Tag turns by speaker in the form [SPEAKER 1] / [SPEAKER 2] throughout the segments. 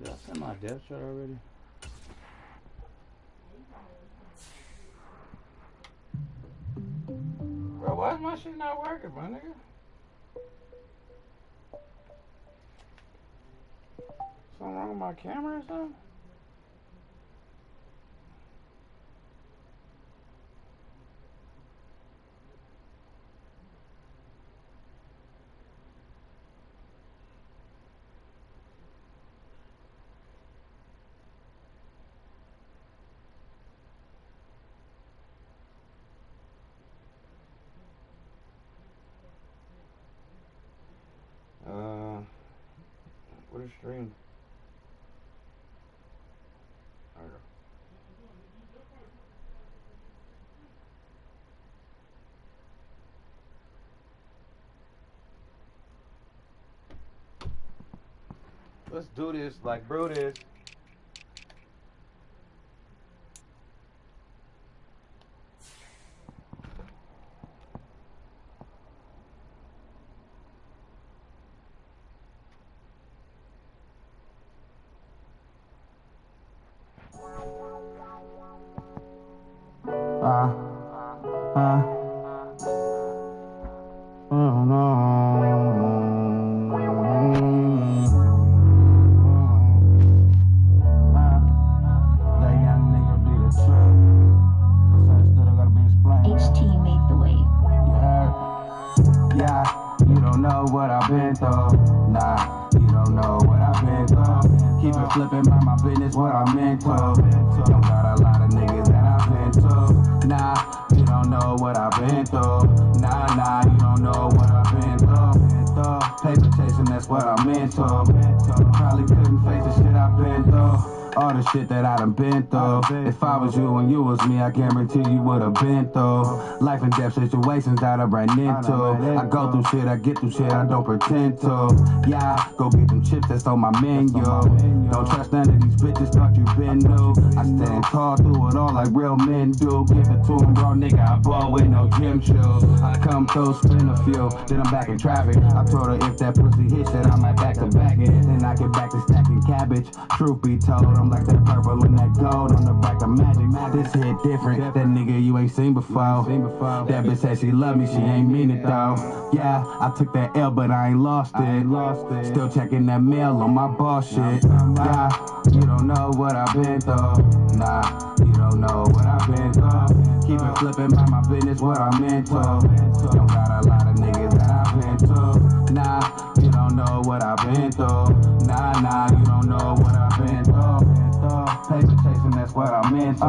[SPEAKER 1] Did I send my death shot already? Bro, why is my shit not working, my nigga? Something wrong with my camera or something? What is stream? Let's do this like bro this. Flipping by my business, what I'm into. Don't got a lot of niggas that I've been to. Nah, you don't know what I've been through. Nah, you don't know what I've been through. Paper chasing, that's what I'm into. Probably couldn't face the shit I've been through. All the shit that I done been through. If I was you and you was me, I guarantee you would've been through life and death situations that I ran into. I go through shit, I get through shit, I don't pretend to. Yeah, go get them chips that's on my menu. Don't trust none of these bitches, thought you been new. I stand tall through it all like real men do. Give it to them, bro, nigga, I ball with no gym shoes. I come through, spin a few, then I'm back in traffic. I told her if that pussy hit shit, I might back to back it. Then I get back to stacking cabbage. Truth be told, I'm like that purple and that gold on the back of magic. This hit different, that nigga you ain't seen before. That bitch said she love me, she ain't mean it though. Yeah, I took that L, but I ain't lost it. Still checking that mail on my boss shit. Yeah, you don't know what I've been through. Nah, you don't know what I've been through. Keep it flipping by my business, what I'm into. Don't got a lot of niggas that I've been to. Nah, you don't know what I've been through. Nah, you don't know what I've been through. Paper chasing, that's what I'm into.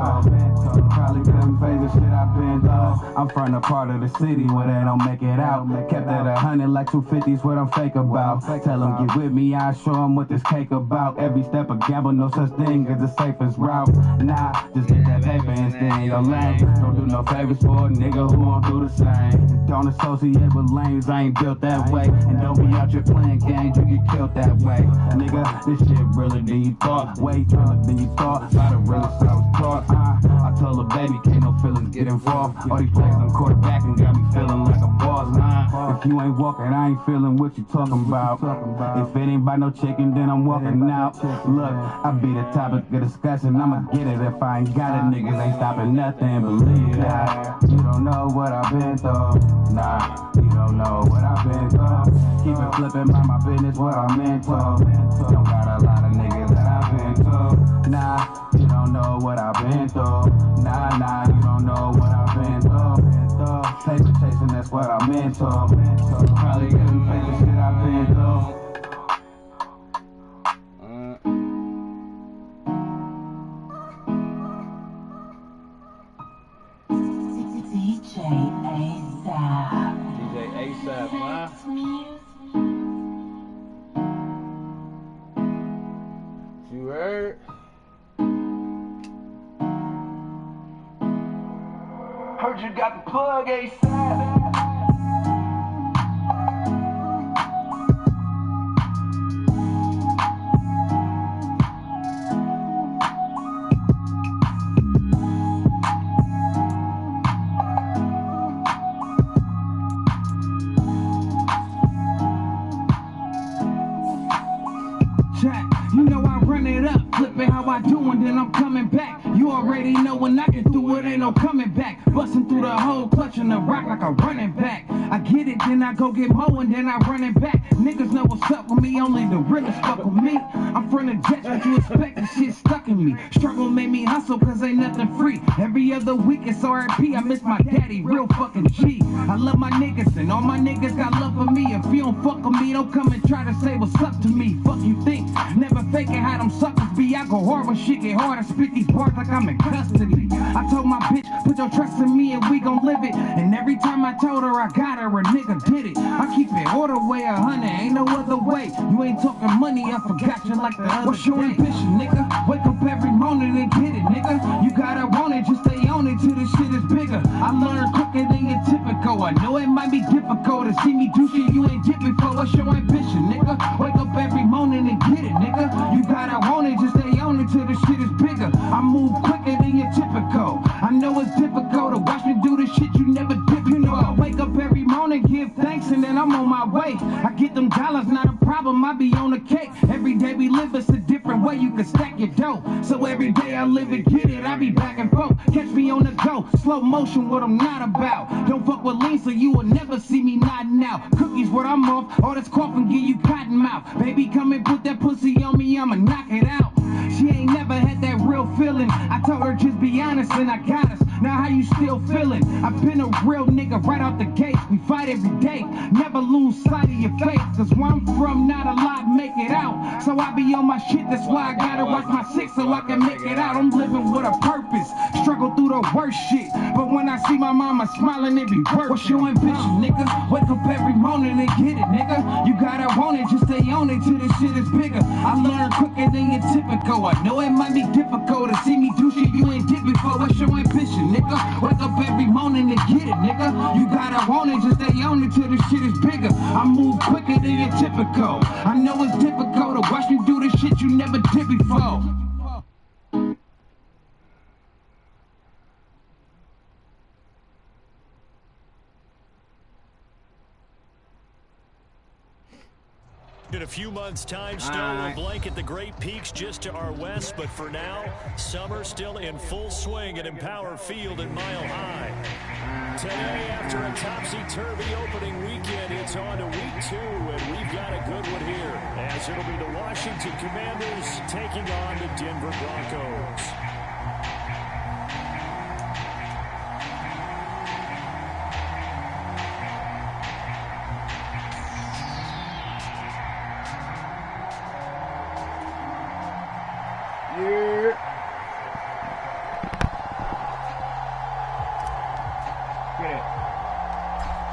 [SPEAKER 1] Probably couldn't face the shit I've been through. I'm from the part of the city where they don't make it out. Kept at 100 like 250's what I'm fake about. Tell them get with me, I show them what this cake about. Every step a gamble, no such thing as the safest route. Nah, just get that paper and stay in your lane. Don't do no favors for a nigga who won't do the same. Don't associate with lames, I ain't built that way. And don't be out here playing games, you get killed that way. Nigga, this shit really than you thought. Way realer than you thought. By the realest I was taught. I told her, baby, can't no feelings get involved. All these plays on quarterback and got me feeling like a boss. If you ain't walking, I ain't feeling what you talking about. If it ain't about no chicken, then I'm walking out. Look, I be the topic of discussion. I'ma get it if I ain't got it. Niggas ain't stopping nothing. Believe that. You don't know what I've been through. Nah, you don't know what I've been through. Keep it flipping by my business, what I'm into. Don't got a lot of niggas that I've been to. Nah, you don't know what I've been through. Nah, you don't know what I've been through. Paper chasing, that's what I'm into. Probably couldn't face the shit I've been through. DJ ASAP, huh? You heard? Heard you got the plug ASAP. You know I run the I do and then I'm coming back. You already know when I get through it, ain't no coming back. Busting through the whole clutching the rock like a running back. I get it, then I go get more and then I run it back. Niggas know what's up with me, only the realest fuck with me. I'm from the jets, what you expect, the shit stuck in me. Struggle made me hustle cause ain't nothing free. Every other week it's RIP, I miss my daddy, real fucking G. I love my niggas and all my niggas got love for me. If you don't fuck with me, don't come and try to say what's up to me. Fuck you think, never faking how them suckers be. I go hard when shit get hard, I spit these bars like I'm in custody. I told my bitch, put your trust in me and we gon' live it. And every time I told her I got her, a nigga did it. I keep it all the way 100, ain't no other way. You ain't talking money, I forgot you like the other. What's your ambition, nigga? Wake up every morning and get it, nigga. You gotta want it, just stay on it till the shit is bigger. I learned quicker than your typical. I know it might be difficult to see me do shit you ain't did before. What's your ambition, nigga? Wake up every morning and get it, nigga. You gotta want it, just stay on it till the shit is bigger. I move quicker than your typical. I know it's difficult to watch me do the shit you never did before. You know I wake up every morning, give thanks, and then I'm on my way. I get them dollars, not a problem, I be on the cake. Every day we live, it's a different way you can stack your dough. So every day I live and get it, I be back and forth. Catch me on the go, slow motion, what I'm not about. Don't fuck with lean, so you will never see me nodding out. Cookies, what I'm off, all this coughing, give you cotton mouth. Baby, come and put that pussy on me, I'ma knock it out. She ain't never had that real feeling. I told her just be honest and I got us. Now how you still feeling? I've been a real nigga right out the gate. We fight every day, never lose sight of your face. Cause where I'm from, not a lot make it out. So I be on my shit, that's why I gotta watch my six so I can make it out. I'm living with a purpose, struggle through the worst shit. But when I see my mama smiling, it be worth. What's your ambition, nigga? Wake up every morning and get it, nigga. You gotta want it, just stay on it till the shit is bigger. I learned quicker than your typical. I know it might be difficult to see me do shit you ain't did before. What's your ambition, nigga? Wake up every morning and get it, nigga. You gotta want it, just stay on it till the shit is bigger. I move quicker than your typical. I know it's difficult to watch me do the shit you never did before.
[SPEAKER 2] In a few months' time, snow will blanket the Great Peaks just to our west, but for now, summer still in full swing at Empower Field in Mile High. Today, after a topsy-turvy opening weekend, it's on to week 2, and we've got a good one here, as it'll be the Washington Commanders taking on the Denver Broncos.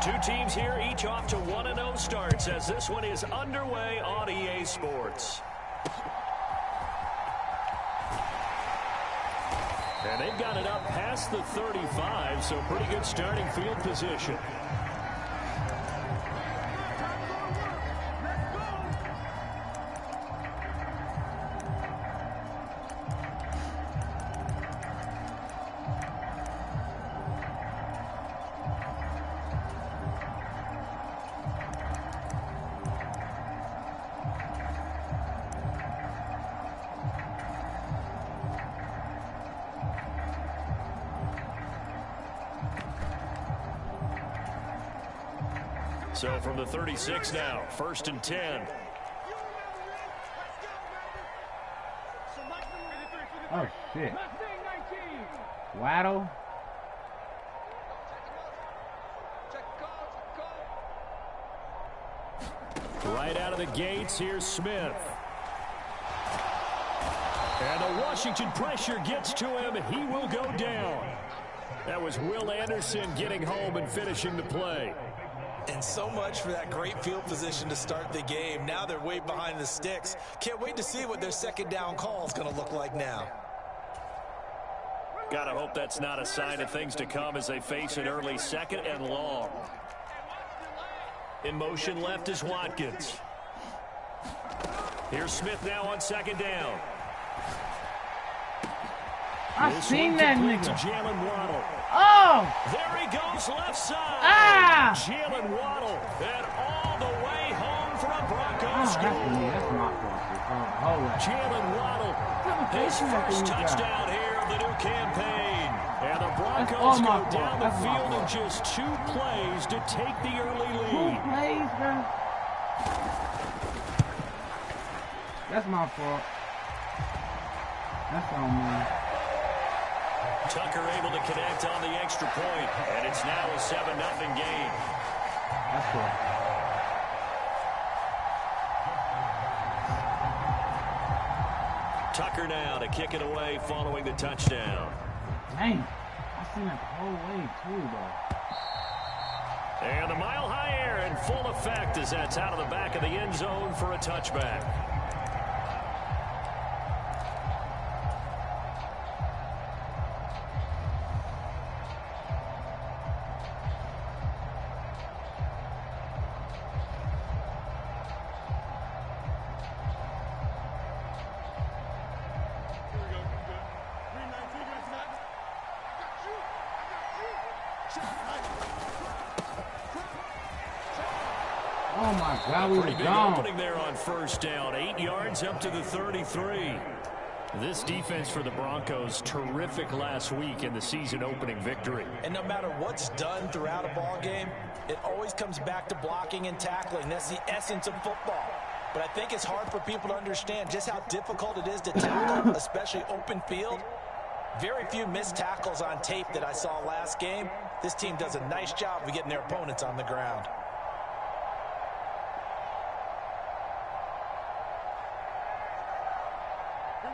[SPEAKER 2] Two teams here, each off to 1-0 starts, as this one is underway on EA Sports. And they've got it up past the 35, so pretty good starting field position. So from the 36 now, 1st and 10.
[SPEAKER 3] Oh, shit. Waddle.
[SPEAKER 2] Right out of the gates, here's Smith. And the Washington pressure gets to him. He will go down. That was Will Anderson getting home and finishing the play.
[SPEAKER 4] And so much for that great field position to start the game. Now they're way behind the sticks. Can't wait to see what their second down call is going to look like now.
[SPEAKER 2] Gotta hope that's not a sign of things to come as they face an early 2nd and long. In motion left is Watkins. Here's Smith now on 2nd down.
[SPEAKER 3] I've seen that nigga.
[SPEAKER 2] Jalen Waddle.
[SPEAKER 3] Oh!
[SPEAKER 2] There he goes, left side.
[SPEAKER 3] Ah!
[SPEAKER 2] Jalen Waddle, and all the way home for a Broncos score.
[SPEAKER 3] That's my fault.
[SPEAKER 2] Jalen Waddle, his first touchdown here of the new campaign. And the Broncos go down the field in just 2 plays to take the early lead.
[SPEAKER 3] 2 plays, bro? That's my fault. That's on me.
[SPEAKER 2] Tucker able to connect on the extra point, and it's now a 7-0 game.
[SPEAKER 3] That's cool.
[SPEAKER 2] Tucker now to kick it away following the touchdown.
[SPEAKER 3] Dang, I seen that the whole way too, though.
[SPEAKER 2] And the Mile High air in full effect as that's out of the back of the end zone for a touchback.
[SPEAKER 3] Oh my God, we were
[SPEAKER 2] Pretty big
[SPEAKER 3] gone.
[SPEAKER 2] opening there on first down. 8 yards up to the 33. This defense for the Broncos, terrific last week in the season opening victory.
[SPEAKER 4] And no matter what's done throughout a ball game, it always comes back to blocking and tackling. That's the essence of football. But I think it's hard for people to understand just how difficult it is to tackle, especially open field. Very few missed tackles on tape that I saw last game. This team does a nice job of getting their opponents on the ground.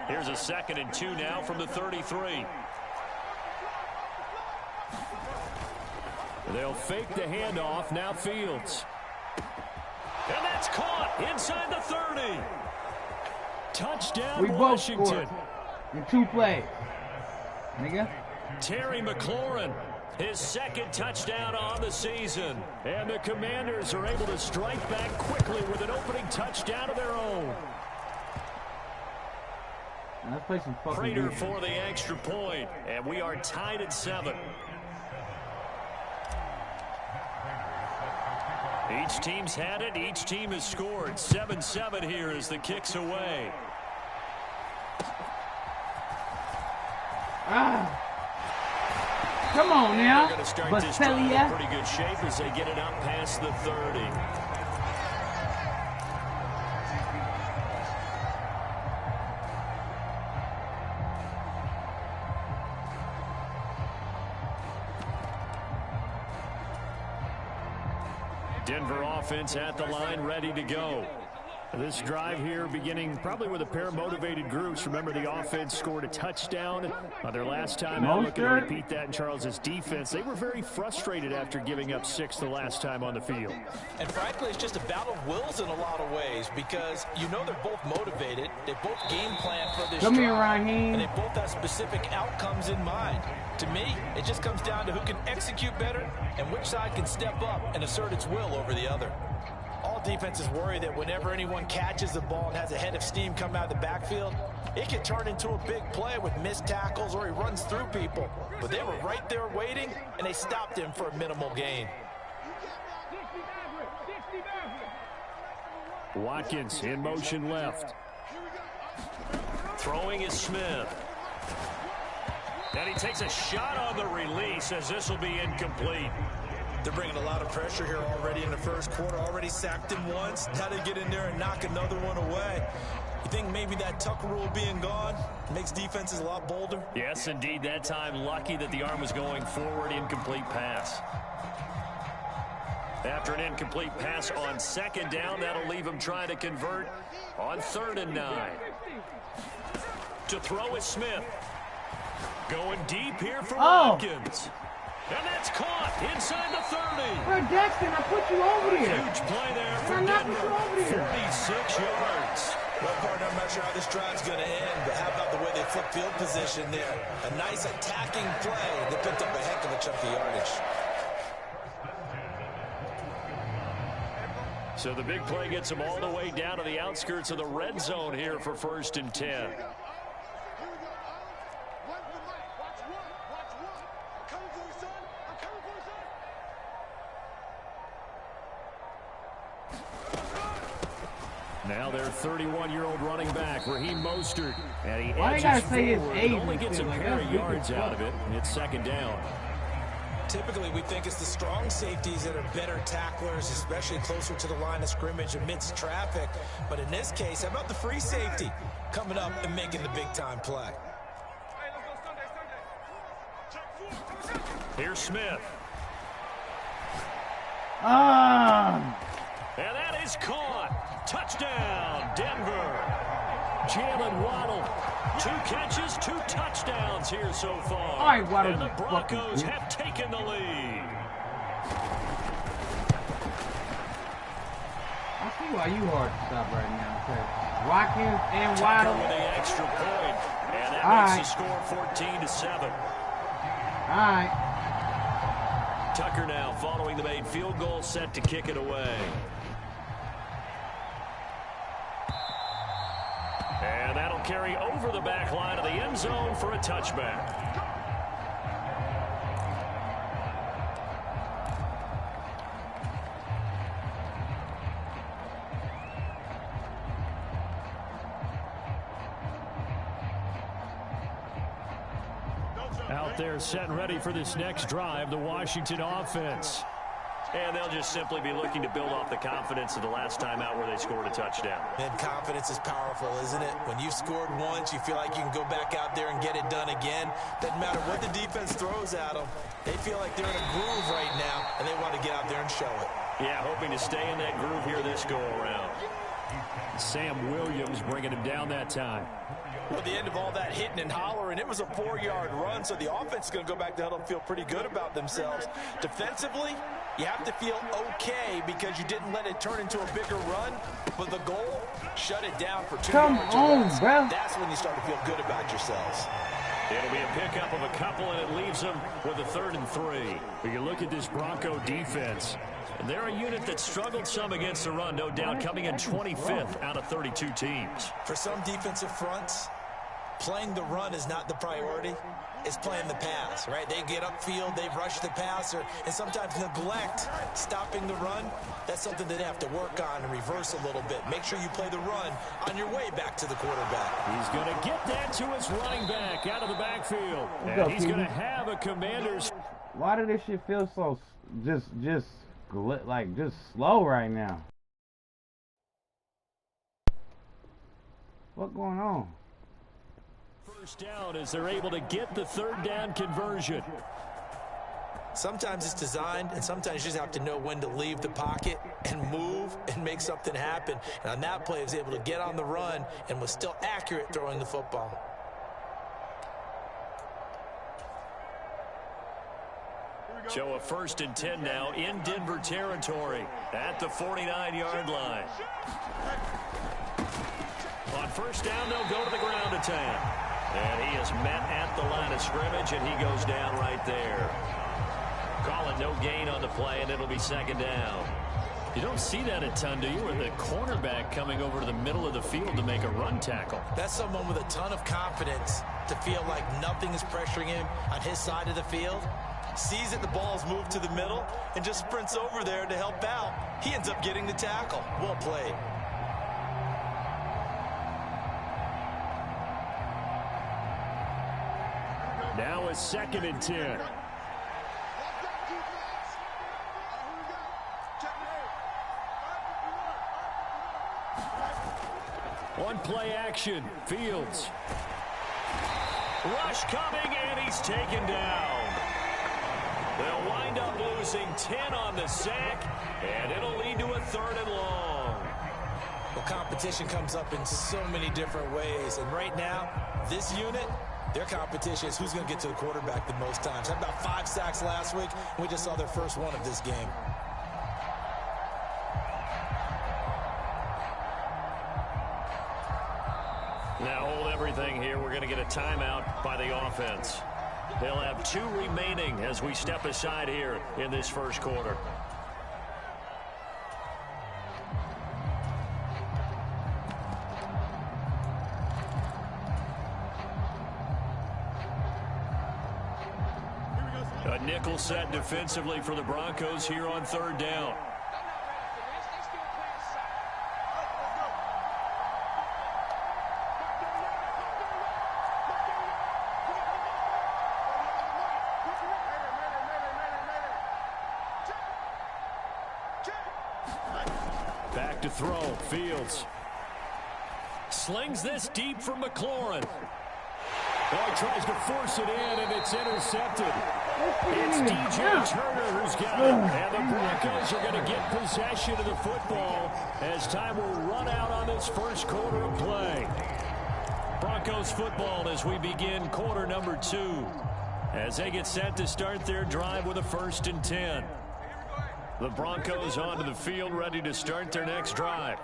[SPEAKER 2] Here's a 2nd and 2 now from the 33. They'll fake the handoff. Now Fields. And that's caught inside the 30. Touchdown,
[SPEAKER 3] We both
[SPEAKER 2] Washington.
[SPEAKER 3] scored in 2 plays, nigga.
[SPEAKER 2] Terry McLaurin, his 2nd touchdown on the season. And the Commanders are able to strike back quickly with an opening touchdown of their own.
[SPEAKER 3] Let's play some fucking
[SPEAKER 2] Prater
[SPEAKER 3] defense.
[SPEAKER 2] for the extra point, and we are tied at 7. Each team's had it. Each team has scored. 7-7 here as the kick's away.
[SPEAKER 3] Come on now.
[SPEAKER 2] They're going to start this drive in
[SPEAKER 3] Bastelia.
[SPEAKER 2] pretty good shape as they get it up past the 30. Denver offense at the line, ready to go. This drive here beginning probably with a pair of motivated groups. Remember, the offense scored a touchdown their last time out. Looking to repeat that in Charles's defense. They were very frustrated after giving up 6 the last time on the field.
[SPEAKER 4] And frankly, it's just a battle of wills in a lot of ways because you know they're both motivated. They both game plan for this
[SPEAKER 3] Come here,
[SPEAKER 4] drive,
[SPEAKER 3] Raheem.
[SPEAKER 4] and they both have specific outcomes in mind. To me, it just comes down to who can execute better and which side can step up and assert its will over the other. All defenses worry that whenever anyone catches the ball and has a head of steam come out of the backfield, it can turn into a big play with missed tackles or he runs through people. But they were right there waiting, and they stopped him for a minimal gain.
[SPEAKER 2] Watkins in motion left. Throwing is Smith. And he takes a shot on the release as this will be incomplete.
[SPEAKER 4] They're bringing a lot of pressure here already in the first quarter. Already sacked him once. Now they get in there and knock another one away. You think maybe that Tucker rule being gone makes defenses a lot bolder?
[SPEAKER 2] Yes, indeed. That time, lucky that the arm was going forward. Incomplete pass. After an incomplete pass on 2nd down, that'll leave him trying to convert on 3rd and 9. To throw is Smith. Going deep here for Watkins. And that's caught inside the 30.
[SPEAKER 3] Bro, Jackson, I put you over there.
[SPEAKER 2] Huge play there for
[SPEAKER 3] I'm not
[SPEAKER 2] Denver.
[SPEAKER 3] over here.
[SPEAKER 2] 46 yards.
[SPEAKER 4] Well, partner, I'm not sure how this drive's going to end, but how about the way they flip field position there? A nice attacking play. They picked up a heck of a chunk of yardage.
[SPEAKER 2] So the big play gets them all the way down to the outskirts of the red zone here for 1st and 10. Now their 31-year-old running back, Raheem Mostert. And he
[SPEAKER 3] Why you gotta
[SPEAKER 2] edges
[SPEAKER 3] say his
[SPEAKER 2] forward,
[SPEAKER 3] age
[SPEAKER 2] only
[SPEAKER 3] and
[SPEAKER 2] gets a
[SPEAKER 3] shit? Like,
[SPEAKER 2] pair of
[SPEAKER 3] that's weak
[SPEAKER 2] yards
[SPEAKER 3] as
[SPEAKER 2] out
[SPEAKER 3] fuck.
[SPEAKER 2] of it, and it's second down.
[SPEAKER 4] Typically, we think it's the strong safeties that are better tacklers, especially closer to the line of scrimmage amidst traffic. But in this case, how about the free safety coming up and making the big-time play?
[SPEAKER 2] Here's Smith. And that is caught. Touchdown, Denver. Jalen Waddle. 2 catches, 2 touchdowns here so far.
[SPEAKER 3] All right, Waddle,
[SPEAKER 2] and the
[SPEAKER 3] you
[SPEAKER 2] Broncos
[SPEAKER 3] fucking
[SPEAKER 2] have taken the lead.
[SPEAKER 3] I see why you hard to stop right now. Cause Watkins and
[SPEAKER 2] Tucker
[SPEAKER 3] Waddle.
[SPEAKER 2] with the extra point, and that
[SPEAKER 3] All
[SPEAKER 2] makes the score 14-7.
[SPEAKER 3] All right.
[SPEAKER 2] Tucker now following the made field goal, set to kick it away. And that'll carry over the back line of the end zone for a touchback. Out there set and ready for this next drive, the Washington offense. And they'll just simply be looking to build off the confidence of the last time out where they scored a touchdown.
[SPEAKER 4] And confidence is powerful, isn't it? When you've scored once, you feel like you can go back out there and get it done again. Doesn't matter what the defense throws at them. They feel like they're in a groove right now, and they want to get out there and show it.
[SPEAKER 2] Yeah, hoping to stay in that groove here this go-around. Sam Williams bringing him down that time.
[SPEAKER 4] At the end of all that hitting and hollering, it was a 4-yard run, so the offense is going to go back to huddle and feel pretty good about themselves. Defensively, you have to feel okay because you didn't let it turn into a bigger run, but the goal, shut it down for 2 yards.
[SPEAKER 3] Come on, bro.
[SPEAKER 4] That's when you start to feel good about yourselves.
[SPEAKER 2] It'll be a pickup of a couple, and it leaves them with a 3rd and 3. But you look at this Bronco defense, and they're a unit that struggled some against the run, no doubt, coming in 25th out of 32 teams.
[SPEAKER 4] For some defensive fronts, playing the run is not the priority. It's playing the pass, right? They get upfield, they rush the passer, and sometimes neglect stopping the run. That's something they have to work on and reverse a little bit. Make sure you play the run on your way back to the quarterback.
[SPEAKER 2] He's going to get that to his running back out of the backfield. And he's going to have a Commanders.
[SPEAKER 3] Why did this shit feel so just slow right now? What's going on?
[SPEAKER 2] First down as they're able to get the 3rd down conversion.
[SPEAKER 4] Sometimes it's designed, and sometimes you just have to know when to leave the pocket and move and make something happen. And on that play, he was able to get on the run and was still accurate throwing the football.
[SPEAKER 2] So a 1st and 10 now in Denver territory at the 49-yard line. On 1st down, they'll go to the ground attack. And he is met at the line of scrimmage, and he goes down right there. Call it no gain on the play, and it'll be 2nd down. You don't see that a ton, do you? With the cornerback coming over to the middle of the field to make a run tackle.
[SPEAKER 4] That's someone with a ton of confidence to feel like nothing is pressuring him on his side of the field. Sees that the ball's moved to the middle and just sprints over there to help out. He ends up getting the tackle. Well played.
[SPEAKER 2] Now a 2nd and 10. One play action. Fields. Rush coming, and he's taken down. They'll wind up losing 10 on the sack, and it'll lead to a 3rd and long.
[SPEAKER 4] Well, competition comes up in so many different ways, and right now, this unit, their competition is who's going to get to the quarterback the most times. Had about 5 sacks last week, and we just saw their first one of this game.
[SPEAKER 2] Now hold everything here. We're going to get a timeout by the offense. They'll have 2 remaining as we step aside here in this 1st quarter. A nickel set defensively for the Broncos here on 3rd down. Back to throw. Fields. Slings this deep from McLaurin. Oh, he tries to force it in, and it's intercepted. It's DJ Turner who's got it. And the Broncos are going to get possession of the football as time will run out on this first quarter of play. Broncos football as we begin quarter number 2. As they get set to start their drive with a 1st and 10. The Broncos onto the field ready to start their next drive.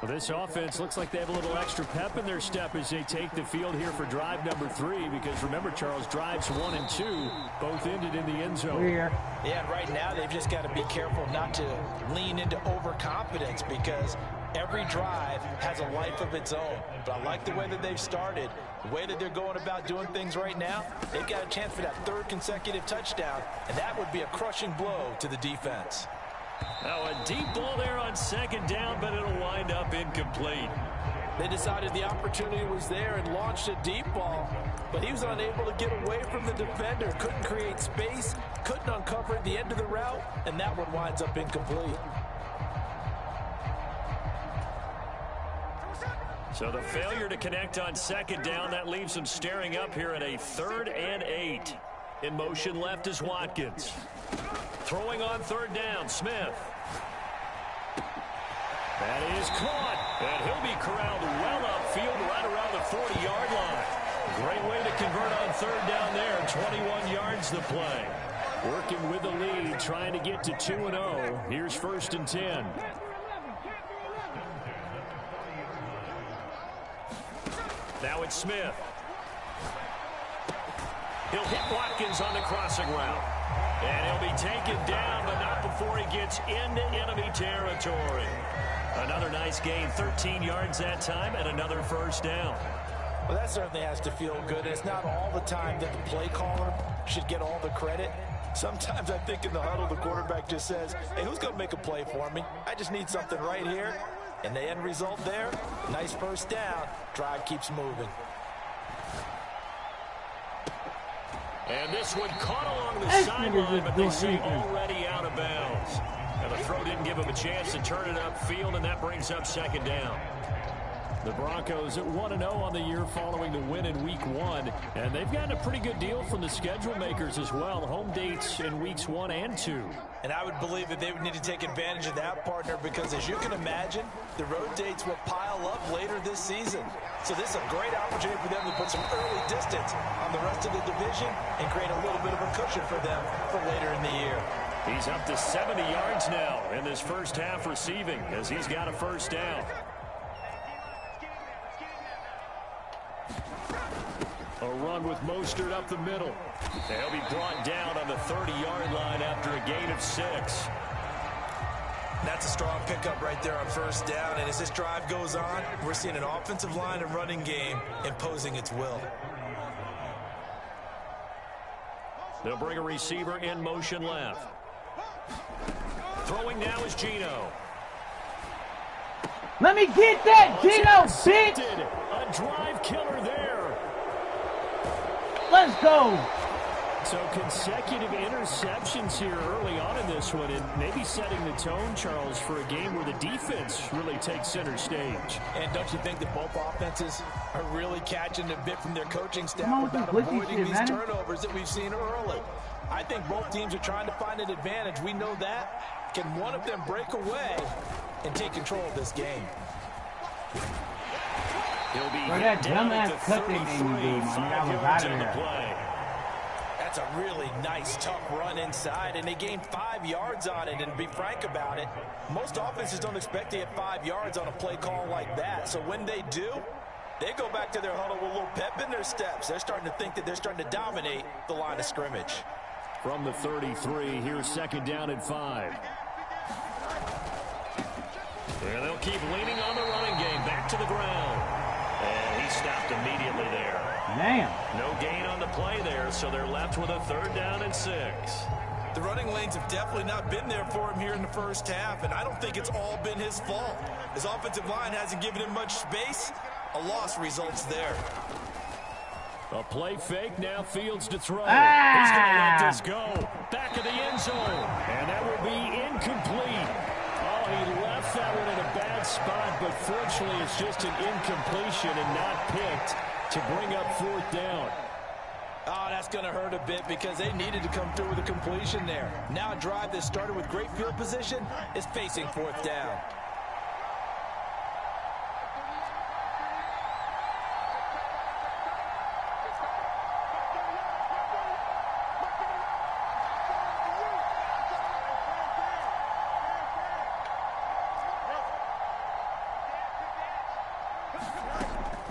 [SPEAKER 2] Well, this offense looks like they have a little extra pep in their step as they take the field here for drive number 3, because remember, Charles, drives 1 and 2 both ended in the end zone.
[SPEAKER 4] Yeah, and right now they've just got to be careful not to lean into overconfidence, because every drive has a life of its own. But I like the way that they've started, the way that they're going about doing things right now. They've got a chance for that 3rd consecutive touchdown, and that would be a crushing blow to the defense.
[SPEAKER 2] Now a deep ball there on 2nd down, but it'll wind up incomplete.
[SPEAKER 4] They decided the opportunity was there and launched a deep ball, but he was unable to get away from the defender, couldn't create space, couldn't uncover the end of the route, and that one winds up incomplete.
[SPEAKER 2] So the failure to connect on 2nd down, that leaves them staring up here at a 3rd and 8. In motion left is Watkins. Throwing on 3rd down, Smith. That is caught, and he'll be corralled well upfield right around the 40-yard line. Great way to convert on 3rd down there, 21 yards the play. Working with the lead, trying to get to 2-0. Here's 1st and 10. Now it's Smith. He'll hit Watkins on the crossing route. And he'll be taken down, but not before he gets into enemy territory. Another nice gain, 13 yards that time, and another 1st down.
[SPEAKER 4] Well, that certainly has to feel good. It's not all the time that the play caller should get all the credit. Sometimes I think in the huddle, the quarterback just says, hey, who's going to make a play for me? I just need something right here. And the end result there, nice 1st down. Drive keeps moving.
[SPEAKER 2] And this one caught along the sideline, but they say already out of bounds. And the throw didn't give him a chance to turn it upfield, and that brings up 2nd down. The Broncos at 1-0 on the year following the win in Week 1. And they've gotten a pretty good deal from the schedule makers as well. Home dates in Weeks 1 and 2.
[SPEAKER 4] And I would believe that they would need to take advantage of that, partner, because as you can imagine, the road dates will pile up later this season. So this is a great opportunity for them to put some early distance on the rest of the division and create a little bit of a cushion for them for later in the year.
[SPEAKER 2] He's up to 70 yards now in this first half receiving as he's got a 1st down. A run with Mostert up the middle. They'll be brought down on the 30-yard line after a gain of 6.
[SPEAKER 4] That's a strong pickup right there on 1st down. And as this drive goes on, we're seeing an offensive line and running game imposing its will.
[SPEAKER 2] They'll bring a receiver in motion left. Throwing now is Geno.
[SPEAKER 3] Let me get that, Geno, bitch!
[SPEAKER 2] A drive killer there.
[SPEAKER 3] Let's go.
[SPEAKER 2] So consecutive interceptions here early on in this one, and maybe setting the tone, Charles, for a game where the defense really takes center stage.
[SPEAKER 4] And don't you think that both offenses are really catching a bit from their coaching staff about avoiding these turnovers that we've seen early? I think both teams are trying to find an advantage. We know that. Can one of them break away and take control of this game?
[SPEAKER 2] He'll be
[SPEAKER 3] that dumbass cut they made me do, man. I was out of there.
[SPEAKER 4] That's a really nice, tough run inside, and they gained 5 yards on it. And to be frank about it, most offenses don't expect to get 5 yards on a play call like that. So when they do, they go back to their huddle with a little pep in their steps. They're starting to think that they're starting to dominate the line of scrimmage.
[SPEAKER 2] From the 33, here's 2nd down and 5. And they'll keep leaning on the running game. Back to the ground. And he stopped immediately there.
[SPEAKER 3] Damn.
[SPEAKER 2] No gain on the play there, so they're left with a 3rd down and 6.
[SPEAKER 4] The running lanes have definitely not been there for him here in the first half, and I don't think it's all been his fault. His offensive line hasn't given him much space. A loss results there.
[SPEAKER 2] A play fake, now Fields to throw. He's going to let this go. Back of the end zone. And that will be incomplete. Oh, he left left that one in a bad spot, but fortunately it's just an incompletion and not picked to bring up 4th down.
[SPEAKER 4] Oh, that's going to hurt a bit because they needed to come through with a completion there. Now a drive that started with great field position is facing 4th down.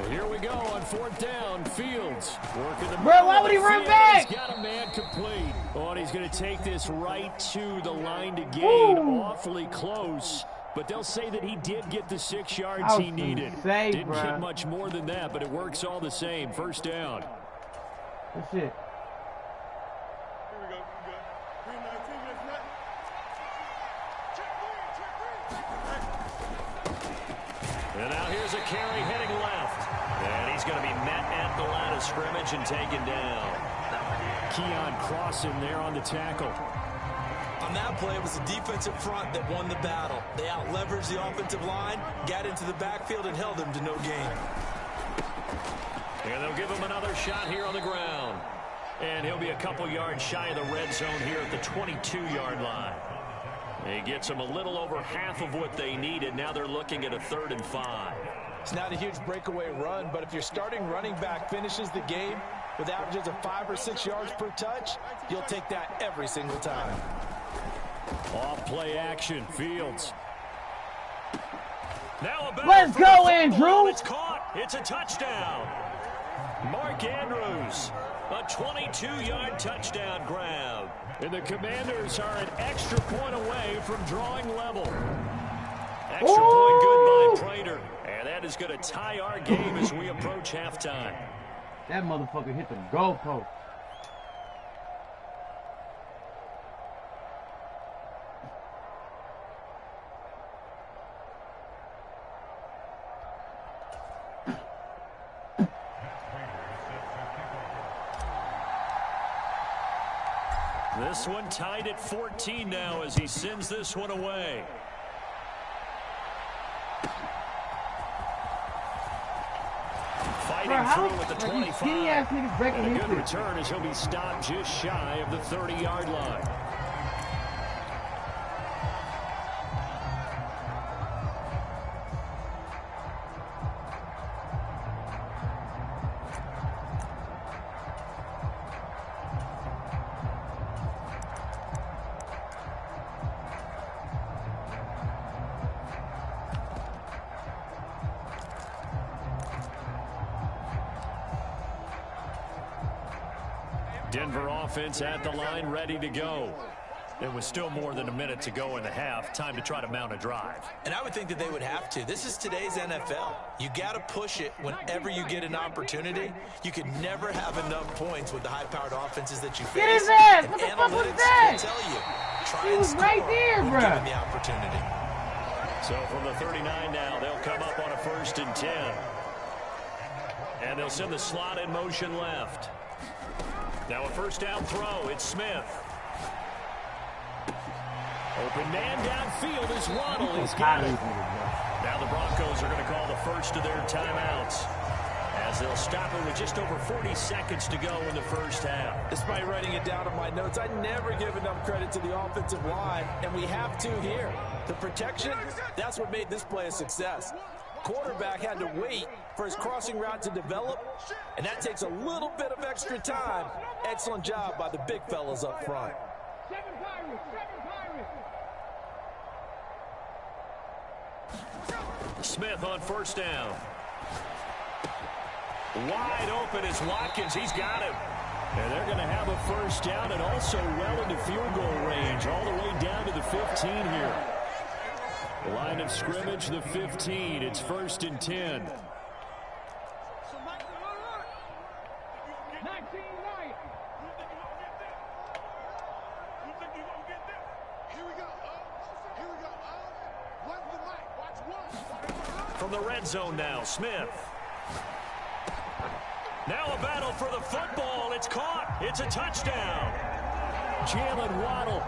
[SPEAKER 2] Here we go on 4th down. Fields working the
[SPEAKER 3] bro, why would he run back?
[SPEAKER 2] He's got a man complete. Oh, and he's going to take this right to the line to gain.
[SPEAKER 3] Woo.
[SPEAKER 2] Awfully close. But they'll say that he did get the 6 yards he needed. Didn't get much more than that, but it works all the same. 1st down.
[SPEAKER 3] That's it.
[SPEAKER 2] And now here's a carry heading left. And he's going to be met at the line of scrimmage and taken down. Keon Crossan there on the tackle.
[SPEAKER 4] On that play, it was the defensive front that won the battle. They out-leveraged the offensive line, got into the backfield, and held them to no gain.
[SPEAKER 2] And they'll give him another shot here on the ground. And he'll be a couple yards shy of the red zone here at the 22-yard line. He gets them a little over half of what they needed. Now they're looking at a 3rd and 5.
[SPEAKER 4] It's not a huge breakaway run, but if your starting running back finishes the game with averages of 5 or 6 yards per touch, you'll take that every single time.
[SPEAKER 2] Off play action, Fields. Now a
[SPEAKER 3] Let's go, Andrews.
[SPEAKER 2] It's caught. It's a touchdown. Mark Andrews, a 22-yard touchdown grab. And the Commanders are an extra point away from drawing level. Extra point good by Prater. And that is going to tie our game as we approach halftime.
[SPEAKER 3] That motherfucker hit the goalpost.
[SPEAKER 2] This one tied at 14 now as he sends this one away. Fighting through at the 25. And a good return as he'll be stopped just shy of the 30-yard line. Denver offense at the line, ready to go. There was still more than a minute to go in the half. Time to try to mount a drive.
[SPEAKER 4] And I would think that they would have to. This is today's NFL. You got to push it whenever you get an opportunity. You could never have enough points with the high-powered offenses that you face.
[SPEAKER 3] Get his ass! What the
[SPEAKER 4] And
[SPEAKER 3] fuck was
[SPEAKER 4] analytics
[SPEAKER 3] that?
[SPEAKER 4] will tell you. Try
[SPEAKER 3] He
[SPEAKER 4] and
[SPEAKER 3] was
[SPEAKER 4] score
[SPEAKER 3] right there,
[SPEAKER 4] when
[SPEAKER 3] bro.
[SPEAKER 4] given the opportunity.
[SPEAKER 2] So from the 39 now, they'll come up on a 1st and 10. And they'll send the slot in motion left. Now a 1st down throw. It's Smith. Open man downfield is Waddle. He's got it. Now the Broncos are going to call the first of their timeouts as they'll stop it with just over 40 seconds to go in the 1st half.
[SPEAKER 4] Despite writing it down on my notes, I never give enough credit to the offensive line, and we have to here. The protection, that's what made this play a success. Quarterback had to wait for his crossing route to develop, and that takes a little bit of extra time. Excellent job by the big fellas up front.
[SPEAKER 2] Smith on 1st down. Wide open is Watkins. He's got him. And they're going to have a 1st down and also well into field goal range all the way down to the 15 here. Line of scrimmage, the 15. It's 1st and 10. From the red zone now, Smith. Now a battle for the football. It's caught. It's a touchdown. Jalen Waddle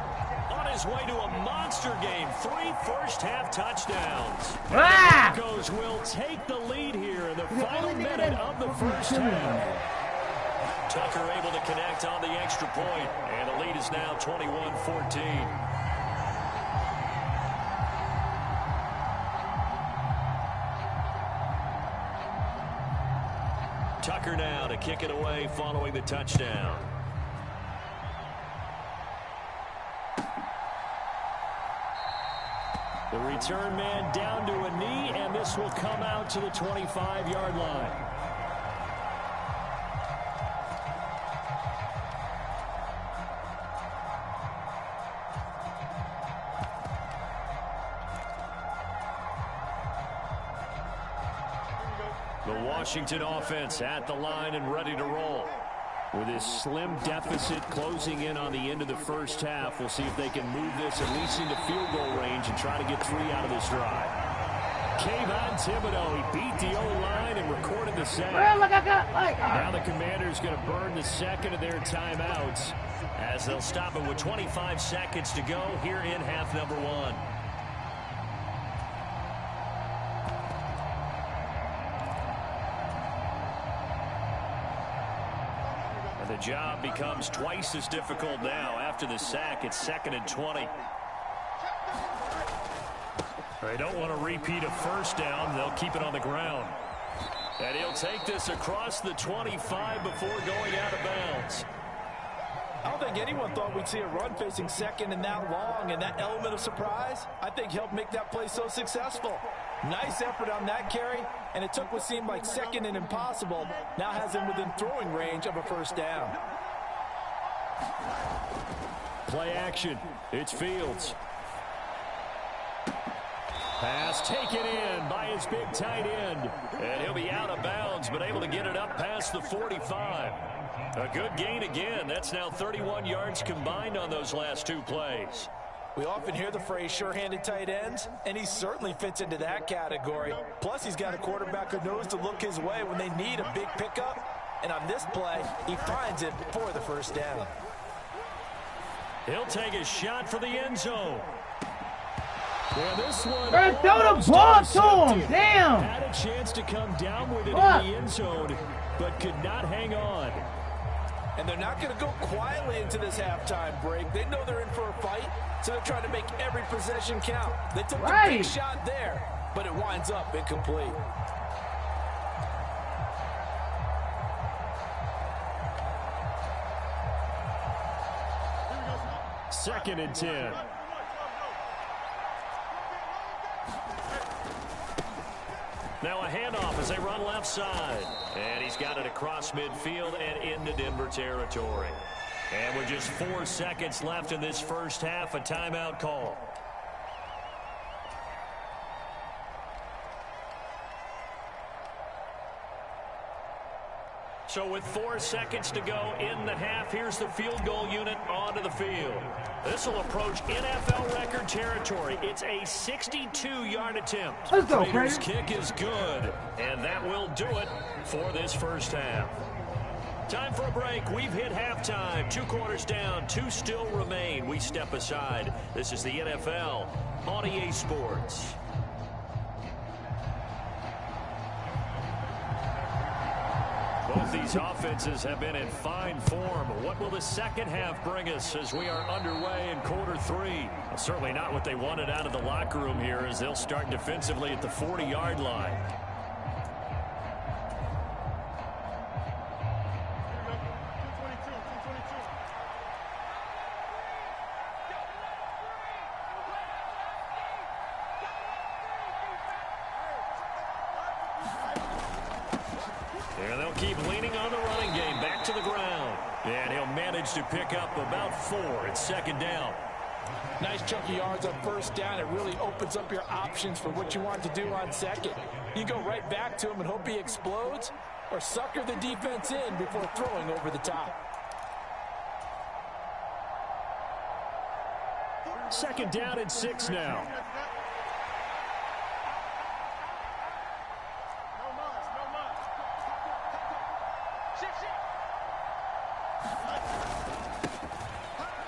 [SPEAKER 2] on his way to a monster game. 3 first-half touchdowns.
[SPEAKER 3] Ah!
[SPEAKER 2] The Broncos will take the lead here in the final minute of the first half. Tucker able to connect on the extra point, and the lead is now 21-14. Tucker now to kick it away following the touchdown. The return man down to a knee, and this will come out to the 25-yard line. The Washington offense at the line and ready to roll. With this slim deficit closing in on the end of the first half, we'll see if they can move this at least into field goal range and try to get 3 out of this drive. Kayvon Thibodeau, he beat the O-line and recorded the sack. Now the Commanders going to burn the second of their timeouts as they'll stop it with 25 seconds to go here in half number 1. The job becomes twice as difficult now. After the sack, it's 2nd and 20. They don't want to repeat a first down. They'll keep it on the ground. And he'll take this across the 25 before going out of bounds.
[SPEAKER 4] I don't think anyone thought we'd see a run facing second and that long, and that element of surprise, I think, helped make that play so successful. Nice effort on that carry, and it took what seemed like second and impossible, now has him within throwing range of a first down.
[SPEAKER 2] Play action. It's Fields. Pass taken in by his big tight end. And he'll be out of bounds, but able to get it up past the 45. A good gain again. That's now 31 yards combined on those last 2 plays.
[SPEAKER 4] We often hear the phrase sure-handed tight ends, and he certainly fits into that category. Plus, he's got a quarterback who knows to look his way when they need a big pickup. And on this play, he finds it for the first down.
[SPEAKER 2] He'll take a shot for the end zone. Yeah, this one
[SPEAKER 3] throw the ball to him. Damn.
[SPEAKER 2] Had a chance to come down with it in the end zone, but could not hang on.
[SPEAKER 4] And they're not going to go quietly into this halftime break. They know they're in for a fight, so they're trying to make every possession count. They took the big shot there, but it winds up incomplete.
[SPEAKER 2] Second and 10. Now a handoff as they run left side. And he's got it across midfield and into Denver territory. And with just 4 seconds left in this first half, a timeout call. So with 4 seconds to go in the half, here's the field goal unit onto the field. This will approach NFL record territory. It's a 62-yard attempt.
[SPEAKER 3] Let's go,
[SPEAKER 2] Raiders' kick is good, and that will do it for this first half. Time for a break. We've hit halftime. 2 quarters down, 2 still remain. We step aside. This is the NFL on EA Sports. Both these offenses have been in fine form. What will the second half bring us as we are underway in quarter 3? Well, certainly not what they wanted out of the locker room here, as they'll start defensively at the 40-yard line. And they'll keep leaning on the running game. Back to the ground. And he'll manage to pick up about 4. It's second down.
[SPEAKER 4] Nice chunky yards on first down. It really opens up your options for what you want to do on second. You go right back to him and hope he explodes, or sucker the defense in before throwing over the top.
[SPEAKER 2] Second down and 6 now.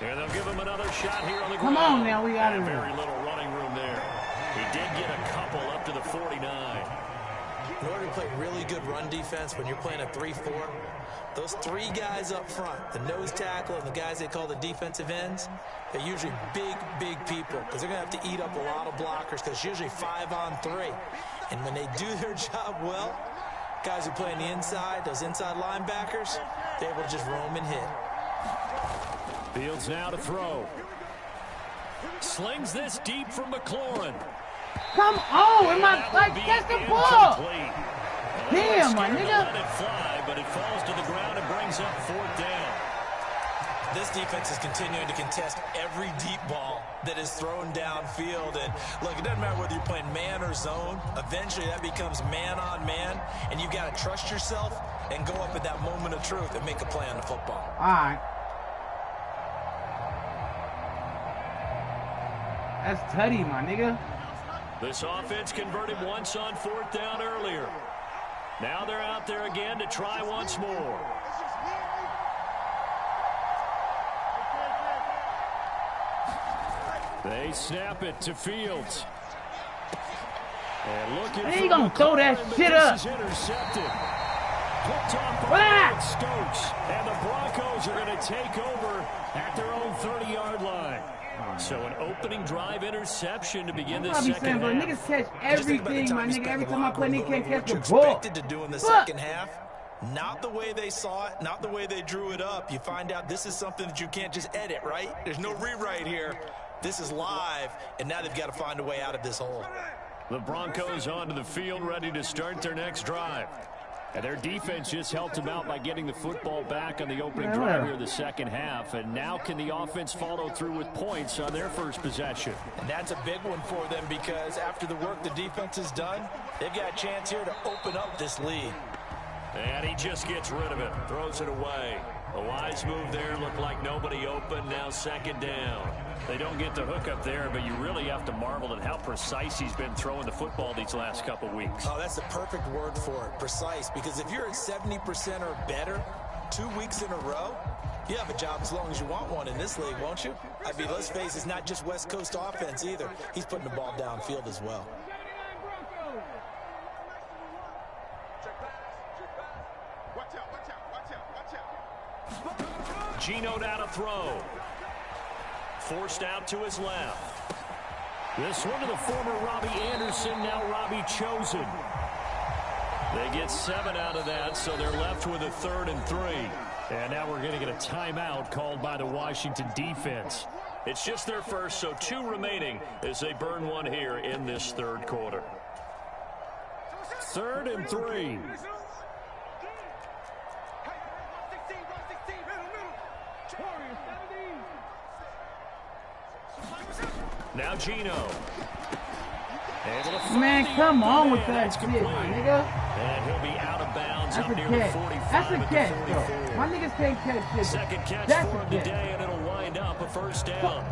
[SPEAKER 2] And they'll give him another shot here on the
[SPEAKER 3] Come
[SPEAKER 2] ground.
[SPEAKER 3] on now, we got it.
[SPEAKER 2] Very little running room there. He did get a couple up to the 49.
[SPEAKER 4] In order to play really good run defense when you're playing a 3-4, those three guys up front, the nose tackle and the guys they call the defensive ends, they're usually big, big people because they're going to have to eat up a lot of blockers because it's usually 5-on-3. And when they do their job well, guys who play on the inside, those inside linebackers, they're able to just roam and hit.
[SPEAKER 2] Fields now to throw. Slings this deep from McLaurin.
[SPEAKER 3] Come on, in my like catch the ball. Damn, my nigga.
[SPEAKER 2] Let it fly, but it falls to the ground and brings up 4th down.
[SPEAKER 4] This defense is continuing to contest every deep ball that is thrown downfield. And look, it doesn't matter whether you're playing man or zone. Eventually, that becomes man on man, and you've got to trust yourself and go up at that moment of truth and make a play on the football.
[SPEAKER 3] All right. That's tutty, my nigga.
[SPEAKER 2] This offense converted once on 4th down earlier. Now they're out there again to try once more. They snap it to Fields. And looking
[SPEAKER 3] They ain't gonna throw that shit up.
[SPEAKER 2] This is intercepted. Picked off by Stokes. And the Broncos are going to take over at their own 30-yard line. So an opening drive interception to begin this second half.
[SPEAKER 3] Bro, niggas catch everything, my nigga. Every time I play, niggas can't catch the ball.
[SPEAKER 4] Expected to do in the second half. Not the way they saw it, not the way they drew it up. You find out this is something that you can't just edit, right? There's no rewrite here. This is live, and now they've got to find a way out of this hole.
[SPEAKER 2] The Broncos onto the field, ready to start their next drive. And their defense just helped them out by getting the football back on the opening drive here in the second half. And now can the offense follow through with points on their first possession?
[SPEAKER 4] And that's a big one for them because after the work the defense has done, they've got a chance here to open up this lead.
[SPEAKER 2] And he just gets rid of it, throws it away. A wise move there, looked like nobody open, now second down. They don't get the hook up there, but you really have to marvel at how precise he's been throwing the football these last couple weeks.
[SPEAKER 4] Oh, that's the perfect word for it, precise, because if you're at 70% or better 2 weeks in a row, you have a job as long as you want one in this league, won't you? I mean, let's face it, it's not just West Coast offense either. He's putting the ball downfield as well.
[SPEAKER 2] Gino down to throw. Forced out to his left. This one to the former Robbie Anderson, now Robbie Chosen. They get 7 out of that, so they're left with a 3rd and 3. And now we're going to get a timeout called by the Washington defense. It's just their first, so 2 remaining as they burn one here in this third quarter. 3rd and 3. Now Gino.
[SPEAKER 3] Man, come on with that shit, my nigga.
[SPEAKER 2] And he'll be out of bounds
[SPEAKER 3] That's
[SPEAKER 2] up
[SPEAKER 3] a
[SPEAKER 2] near
[SPEAKER 3] catch.
[SPEAKER 2] the 45.
[SPEAKER 3] That's a catch, though. My niggas can't catch shit.
[SPEAKER 2] Second catch
[SPEAKER 3] That's
[SPEAKER 2] for him today, and it'll wind up a first down.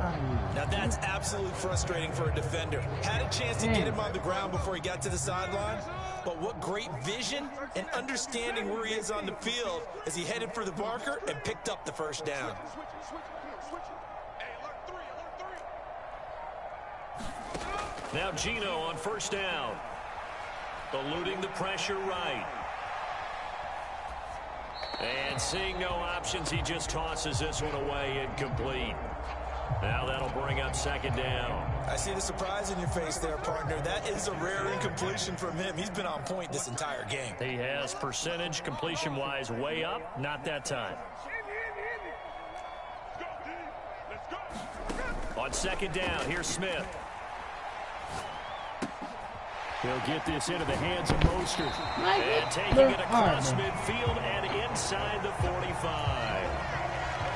[SPEAKER 4] Now that's absolutely frustrating for a defender. Had a chance to get him on the ground before he got to the sideline, but what great vision and understanding where he is on the field as he headed for the marker and picked up the first down.
[SPEAKER 2] Now Gino on first down. Eluding the pressure right. And seeing no options, he just tosses this one away incomplete. Now that'll bring up second down.
[SPEAKER 4] I see the surprise in your face there, partner. That is a rare incompletion from him. He's been on point this entire game.
[SPEAKER 2] He has percentage completion-wise way up. Not that time. On second down, here's Smith. He'll get this into the hands of Mostert. And taking it across midfield and inside the 45.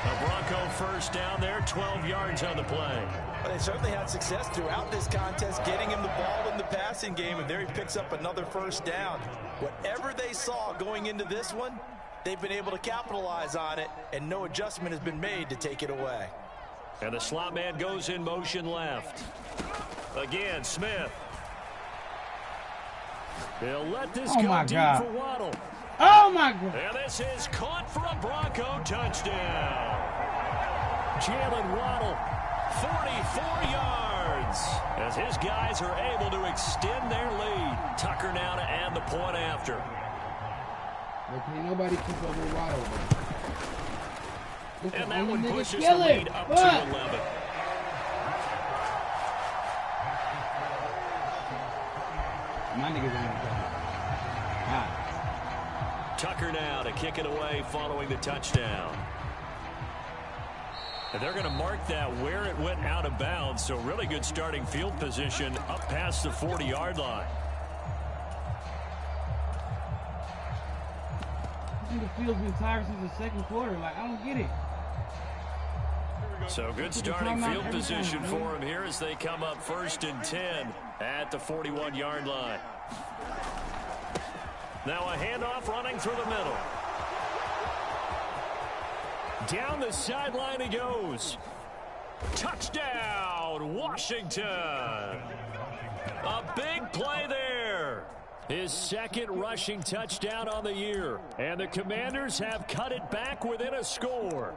[SPEAKER 2] A Bronco first down there, 12 yards on the play.
[SPEAKER 4] Well, they certainly had success throughout this contest, getting him the ball in the passing game, and there he picks up another first down. Whatever they saw going into this one, they've been able to capitalize on it, and no adjustment has been made to take it away.
[SPEAKER 2] And the slot man goes in motion left. Again, Smith. They'll let this go deep for Waddle.
[SPEAKER 3] Oh, my God.
[SPEAKER 2] And this is caught for a Bronco touchdown. Jalen Waddle, 44 yards, as his guys are able to extend their lead. Tucker now to add the point after.
[SPEAKER 3] Okay, nobody keep up with Waddle.
[SPEAKER 2] And that one pushes the lead up to 11.
[SPEAKER 3] My niggas ain't
[SPEAKER 2] Tucker now to kick it away following the touchdown. And they're going to mark that where it went out of bounds, so really good starting field position up past the 40-yard line.
[SPEAKER 3] I think the field's been tired since the second quarter. Like, I don't get it.
[SPEAKER 2] So good starting field position for them here as they come up 1st and 10 at the 41-yard line. Now a handoff running through the middle. Down the sideline he goes. Touchdown, Washington. A big play there. His second rushing touchdown on the year. And the Commanders have cut it back within a score.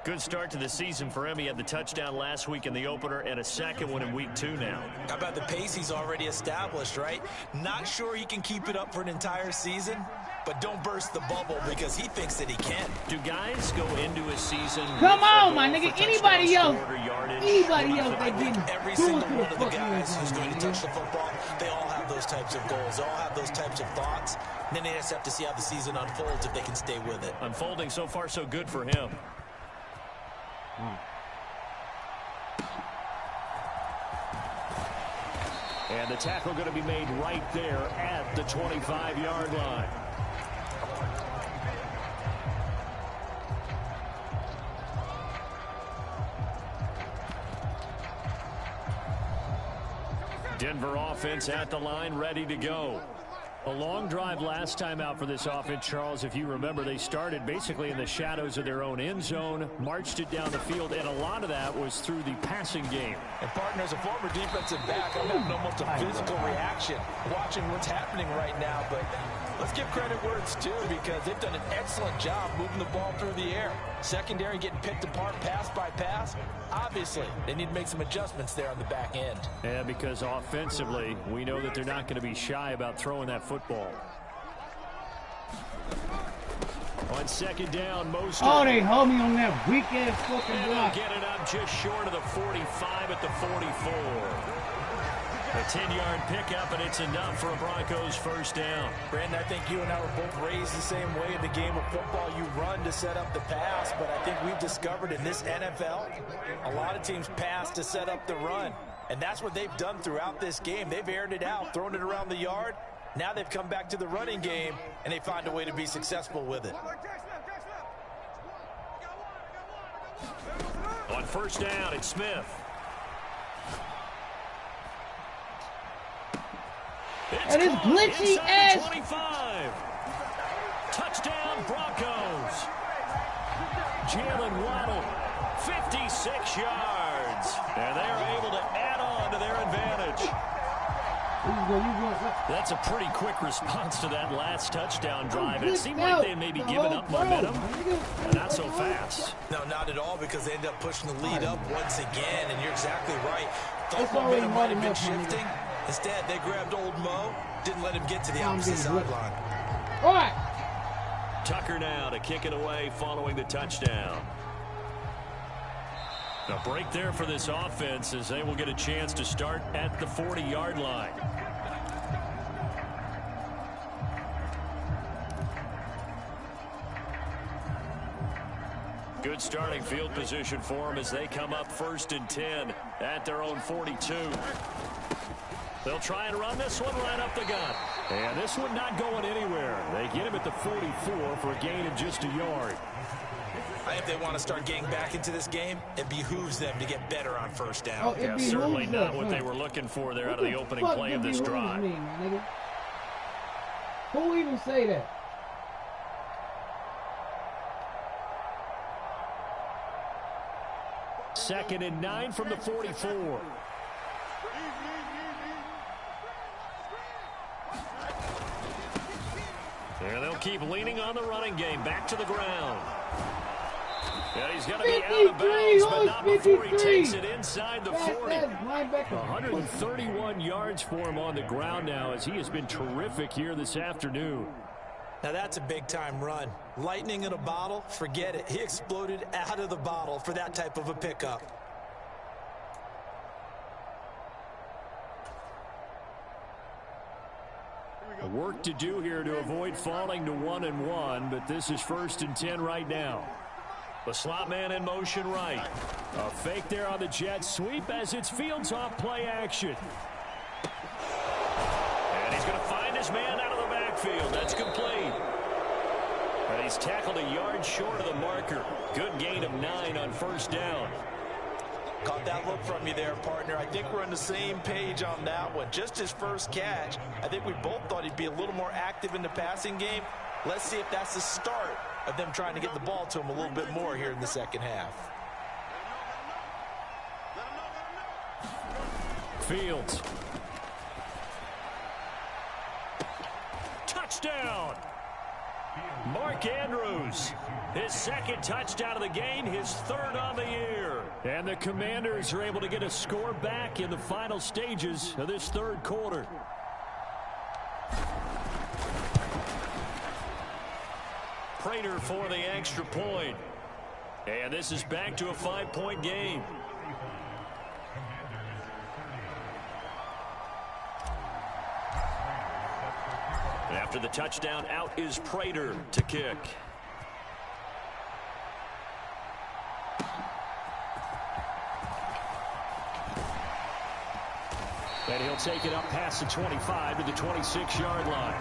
[SPEAKER 2] Good start to the season for him. He had the touchdown last week in the opener and a second one in week 2 now.
[SPEAKER 4] How about the pace he's already established, right? Not sure he can keep it up for an entire season, but don't burst the bubble because he thinks that he can.
[SPEAKER 2] Do guys go into a season?
[SPEAKER 3] Come on, my nigga. Anybody else that getting
[SPEAKER 4] every single one of the guys who's going to touch the football, they all have those types of goals. They all have those types of thoughts. And then they just have to see how the season unfolds if they can stay with it.
[SPEAKER 2] Unfolding so far so good for him. And the tackle going to be made right there at the 25-yard line. Denver offense at the line, ready to go. A long drive last time out for this offense, Charles. If you remember, they started basically in the shadows of their own end zone, marched it down the field, and a lot of that was through the passing game.
[SPEAKER 4] And, partner, as a former defensive back, I'm having almost a physical reaction watching what's happening right now. But let's give credit where it's due because they've done an excellent job moving the ball through the air. Secondary getting picked apart pass by pass. Obviously, they need to make some adjustments there on the back end.
[SPEAKER 2] Yeah, because offensively, we know that they're not going to be shy about throwing that football. On 2nd down, Mostert.
[SPEAKER 3] Oh, they hold me on that weak-ass fucking block.
[SPEAKER 2] Get it up just short of the 45 at the 44. A 10-yard pickup, and it's enough for a Broncos first down.
[SPEAKER 4] Brandon, I think you and I were both raised the same way in the game of football. You run to set up the pass, but I think we've discovered in this NFL, a lot of teams pass to set up the run. And that's what they've done throughout this game. They've aired it out, thrown it around the yard. Now they've come back to the running game, and they find a way to be successful with it.
[SPEAKER 2] On 1st down, it's Smith.
[SPEAKER 3] That is glitchy ass.
[SPEAKER 2] 25. Touchdown, Broncos. Jalen Waddle, 56 yards. And they're able to add on to their advantage. That's a pretty quick response to that last touchdown drive. It seemed like they had maybe given up momentum, but not so fast.
[SPEAKER 4] No, not at all, because they ended up pushing the lead up once again, and you're exactly right. Thought momentum might have been shifting. Instead, they grabbed old Mo, didn't let him get to the opposite sideline.
[SPEAKER 3] All right.
[SPEAKER 2] Tucker now to kick it away following the touchdown. A break there for this offense as they will get a chance to start at the 40-yard line. Good starting field position for them as they come up 1st and 10 at their own 42. They'll try and run this one right up the gut. And this one not going anywhere. They get him at the 44 for a gain of just a yard.
[SPEAKER 4] I think if they want to start getting back into this game, it behooves them to get better on 1st down.
[SPEAKER 3] Oh,
[SPEAKER 2] yeah, certainly not what they were looking for there out of the opening play of this drive.
[SPEAKER 3] Who even say that?
[SPEAKER 2] Second and 9 from the 44. And they'll keep leaning on the running game. Back to the ground. And he's going to be out of bounds, but not before he takes it inside the 40. 131 yards for him on the ground now, as he has been terrific here this afternoon.
[SPEAKER 4] Now that's a big-time run. Lightning in a bottle, forget it. He exploded out of the bottle for that type of a pickup.
[SPEAKER 2] Work to do here to avoid falling to 1-1, but this is 1st and 10 right now. The slot man in motion right. A fake there on the jet sweep as it's Fields off play action. And he's going to find his man out of the backfield. That's complete. And he's tackled a yard short of the marker. Good gain of 9 on 1st down.
[SPEAKER 4] Caught that look from you there, partner. I think we're on the same page on that one. Just his first catch. I think we both thought he'd be a little more active in the passing game. Let's see if that's the start of them trying to get the ball to him a little bit more here in the second half.
[SPEAKER 2] Fields. Touchdown. Mark Andrews. His 2nd touchdown of the game, his 3rd on the year. And the Commanders are able to get a score back in the final stages of this 3rd quarter. Prater for the extra point. And this is back to a 5-point game. After the touchdown, out is Prater to kick. And he'll take it up past the 25 to the 26-yard line.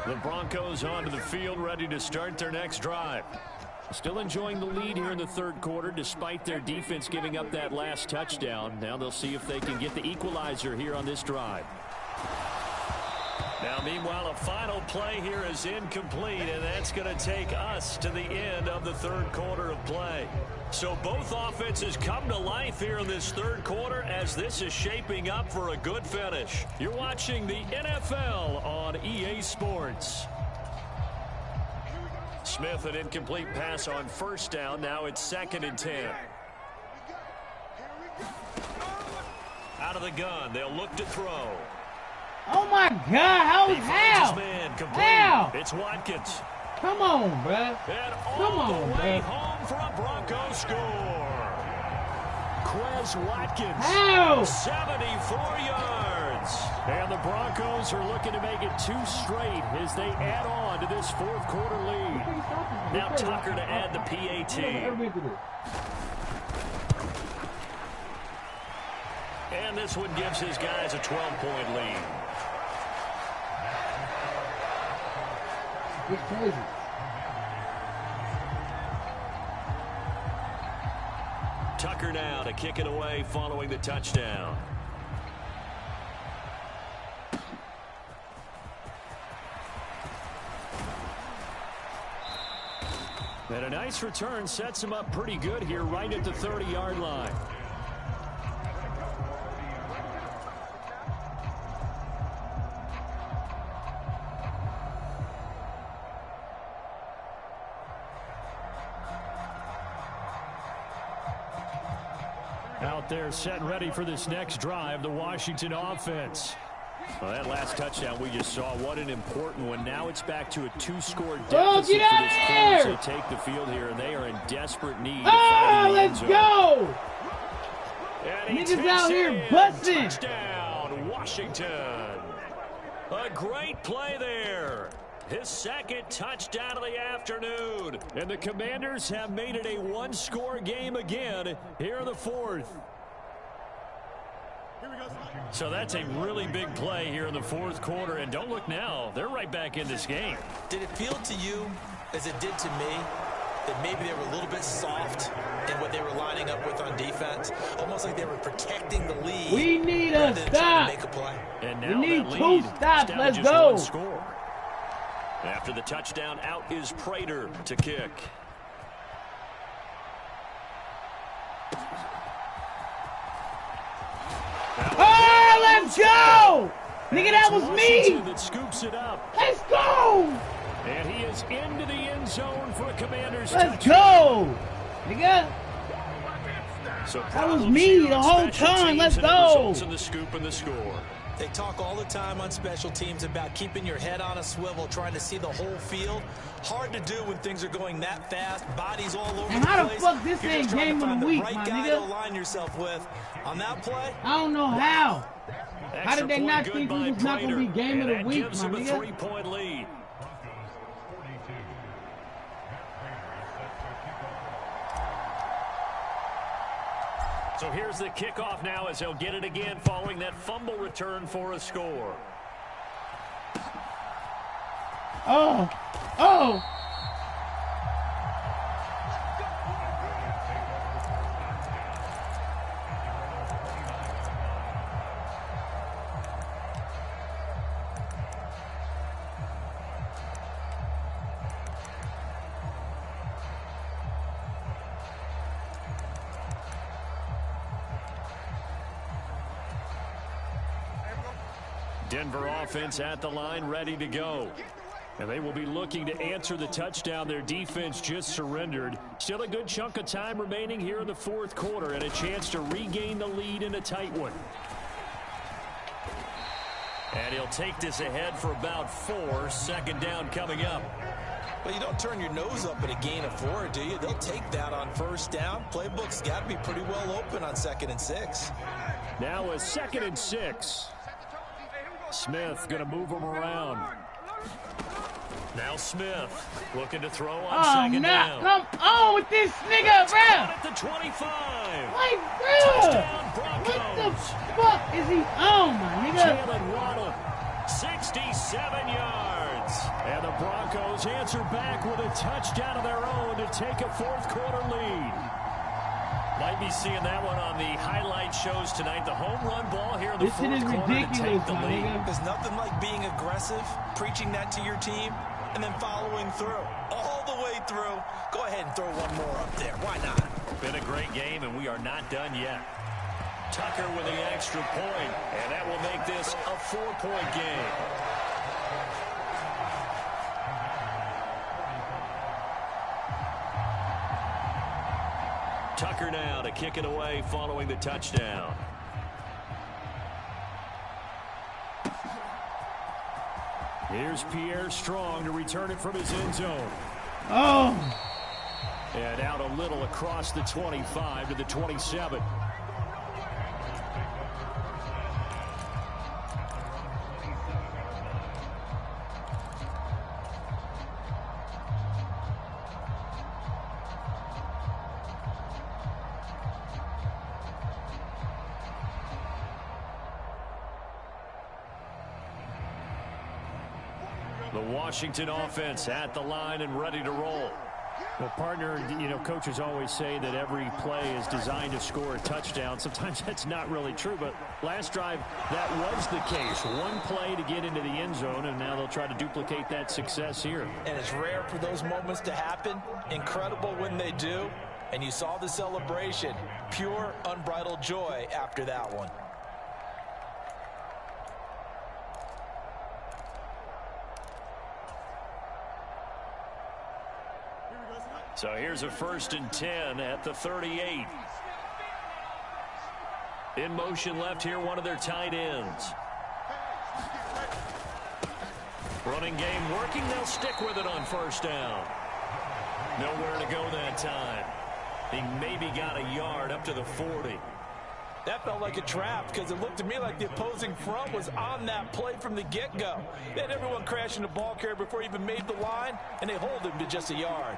[SPEAKER 2] The Broncos onto the field, ready to start their next drive. Still enjoying the lead here in the 3rd quarter, despite their defense giving up that last touchdown. Now they'll see if they can get the equalizer here on this drive. Now, meanwhile, a final play here is incomplete, and that's going to take us to the end of the 3rd quarter of play. So both offenses come to life here in this 3rd quarter as this is shaping up for a good finish. You're watching the NFL on EA Sports. Smith, an incomplete pass on 1st down. Now it's 2nd and 10. Out of the gun, they'll look to throw.
[SPEAKER 3] Oh my God! How?
[SPEAKER 2] It's Watkins.
[SPEAKER 3] Come on, bruh.
[SPEAKER 2] Come on, bruh. Home for a Broncos score. Quez Watkins.
[SPEAKER 3] How?
[SPEAKER 2] 74 yards. And the Broncos are looking to make it 2 straight as they add on to this 4th quarter lead. Now Tucker to add the PAT. And this one gives his guys a 12-point lead.
[SPEAKER 3] It's crazy.
[SPEAKER 2] Tucker now to kick it away following the touchdown. And a nice return sets him up pretty good here right at the 30-yard line. Out there set and ready for this next drive, the Washington offense. Well, that last touchdown we just saw, what an important one. Now it's back to a 2-score deficit for this team as they take the field here, and they are in desperate need to find the end zone.
[SPEAKER 3] Let's go!
[SPEAKER 2] And
[SPEAKER 3] niggas out here busting.
[SPEAKER 2] Touchdown, Washington. A great play there. His 2nd touchdown of the afternoon. And the Commanders have made it a 1-score game again here in the 4th. So that's a really big play here in the 4th quarter. And don't look now, they're right back in this game.
[SPEAKER 4] Did it feel to you, as it did to me, that maybe they were a little bit soft in what they were lining up with on defense? Almost like they were protecting the lead.
[SPEAKER 3] We need a stop.
[SPEAKER 4] Make a play.
[SPEAKER 2] And now
[SPEAKER 3] we need
[SPEAKER 2] that
[SPEAKER 3] 2 stops. Let's go.
[SPEAKER 2] Score. After the touchdown, out is Prater to kick.
[SPEAKER 3] Let's go! Nigga, that was me!
[SPEAKER 2] That scoops it up.
[SPEAKER 3] Let's go!
[SPEAKER 2] And he is into the end zone for a Commander's
[SPEAKER 3] Let's
[SPEAKER 2] touchdown.
[SPEAKER 3] go! Nigga.
[SPEAKER 2] So
[SPEAKER 3] That was me the whole time. Let's go!
[SPEAKER 2] In the scoop and the score.
[SPEAKER 4] They talk all the time on special teams about keeping your head on a swivel, trying to see the whole field. Hard to do when things are going that fast, bodies all over
[SPEAKER 3] And
[SPEAKER 4] the
[SPEAKER 3] how
[SPEAKER 4] place.
[SPEAKER 3] the fuck this ain't game of the week,
[SPEAKER 4] right
[SPEAKER 3] my
[SPEAKER 4] guy
[SPEAKER 3] nigga?
[SPEAKER 4] to align yourself with. On that play,
[SPEAKER 3] I don't know how. How did they
[SPEAKER 2] Extra
[SPEAKER 3] not
[SPEAKER 2] point
[SPEAKER 3] think
[SPEAKER 2] good
[SPEAKER 3] this was
[SPEAKER 2] by
[SPEAKER 3] not going to be
[SPEAKER 2] Prater.
[SPEAKER 3] game of
[SPEAKER 2] And
[SPEAKER 3] the
[SPEAKER 2] that
[SPEAKER 3] week,
[SPEAKER 2] gives
[SPEAKER 3] my
[SPEAKER 2] him a
[SPEAKER 3] nigga?
[SPEAKER 2] 3-point lead. So here's the kickoff now as he'll get it again following that fumble return for a score.
[SPEAKER 3] Oh. Oh.
[SPEAKER 2] Denver offense at the line, ready to go. And they will be looking to answer the touchdown their defense just surrendered. Still a good chunk of time remaining here in the fourth quarter and a chance to regain the lead in a tight one. And he'll take this ahead for about 4. Second down coming up.
[SPEAKER 4] well, you don't turn your nose up at a gain of 4, do you? They'll take that on first down. Playbook's got to be pretty well open on 2nd and 6.
[SPEAKER 2] Now a 2nd and 6. Smith going to move him around. Now Smith looking to throw on second down.
[SPEAKER 3] Come on with this nigga, bro.
[SPEAKER 2] At the 25.
[SPEAKER 3] Like, bro.
[SPEAKER 2] Touchdown,
[SPEAKER 3] What the
[SPEAKER 2] Broncos.
[SPEAKER 3] fuck is he on, my nigga?
[SPEAKER 2] Jalen Waddle, 67 yards. And the Broncos answer back with a touchdown of their own to take a fourth quarter lead. Might be seeing that one on the highlight shows tonight. The home run ball here in the
[SPEAKER 3] This shit
[SPEAKER 2] fourth
[SPEAKER 3] is
[SPEAKER 2] quarter to
[SPEAKER 3] ridiculous,
[SPEAKER 2] take the
[SPEAKER 3] my
[SPEAKER 2] lead.
[SPEAKER 3] nigga.
[SPEAKER 4] There's nothing like being aggressive, preaching that to your team, and then following through. All the way through. Go ahead and throw one more up there. Why not?
[SPEAKER 2] Been a great game, and we are not done yet. Tucker with the extra point, and that will make this a 4-point game. Tucker now to kick it away following the touchdown. Here's Pierre Strong to return it from his end zone.
[SPEAKER 3] Oh.
[SPEAKER 2] And out a little across the 25 to the 27. The Washington offense at the line and ready to roll. Well, partner, you know, coaches always say that every play is designed to score a touchdown. Sometimes that's not really true, but last drive, that was the case. One play to get into the end zone, and now they'll try to duplicate that success here.
[SPEAKER 4] And it's rare for those moments to happen. Incredible when they do. And you saw the celebration. Pure, unbridled joy after that one.
[SPEAKER 2] So here's a 1st and 10 at the 38. In motion left here, one of their tight ends. Running game working. They'll stick with it on first down. Nowhere to go that time. He maybe got a yard up to the 40.
[SPEAKER 4] That felt like a trap because it looked to me like the opposing front was on that play from the get-go. They had everyone crashing the ball carrier before he even made the line, and they hold him to just a yard.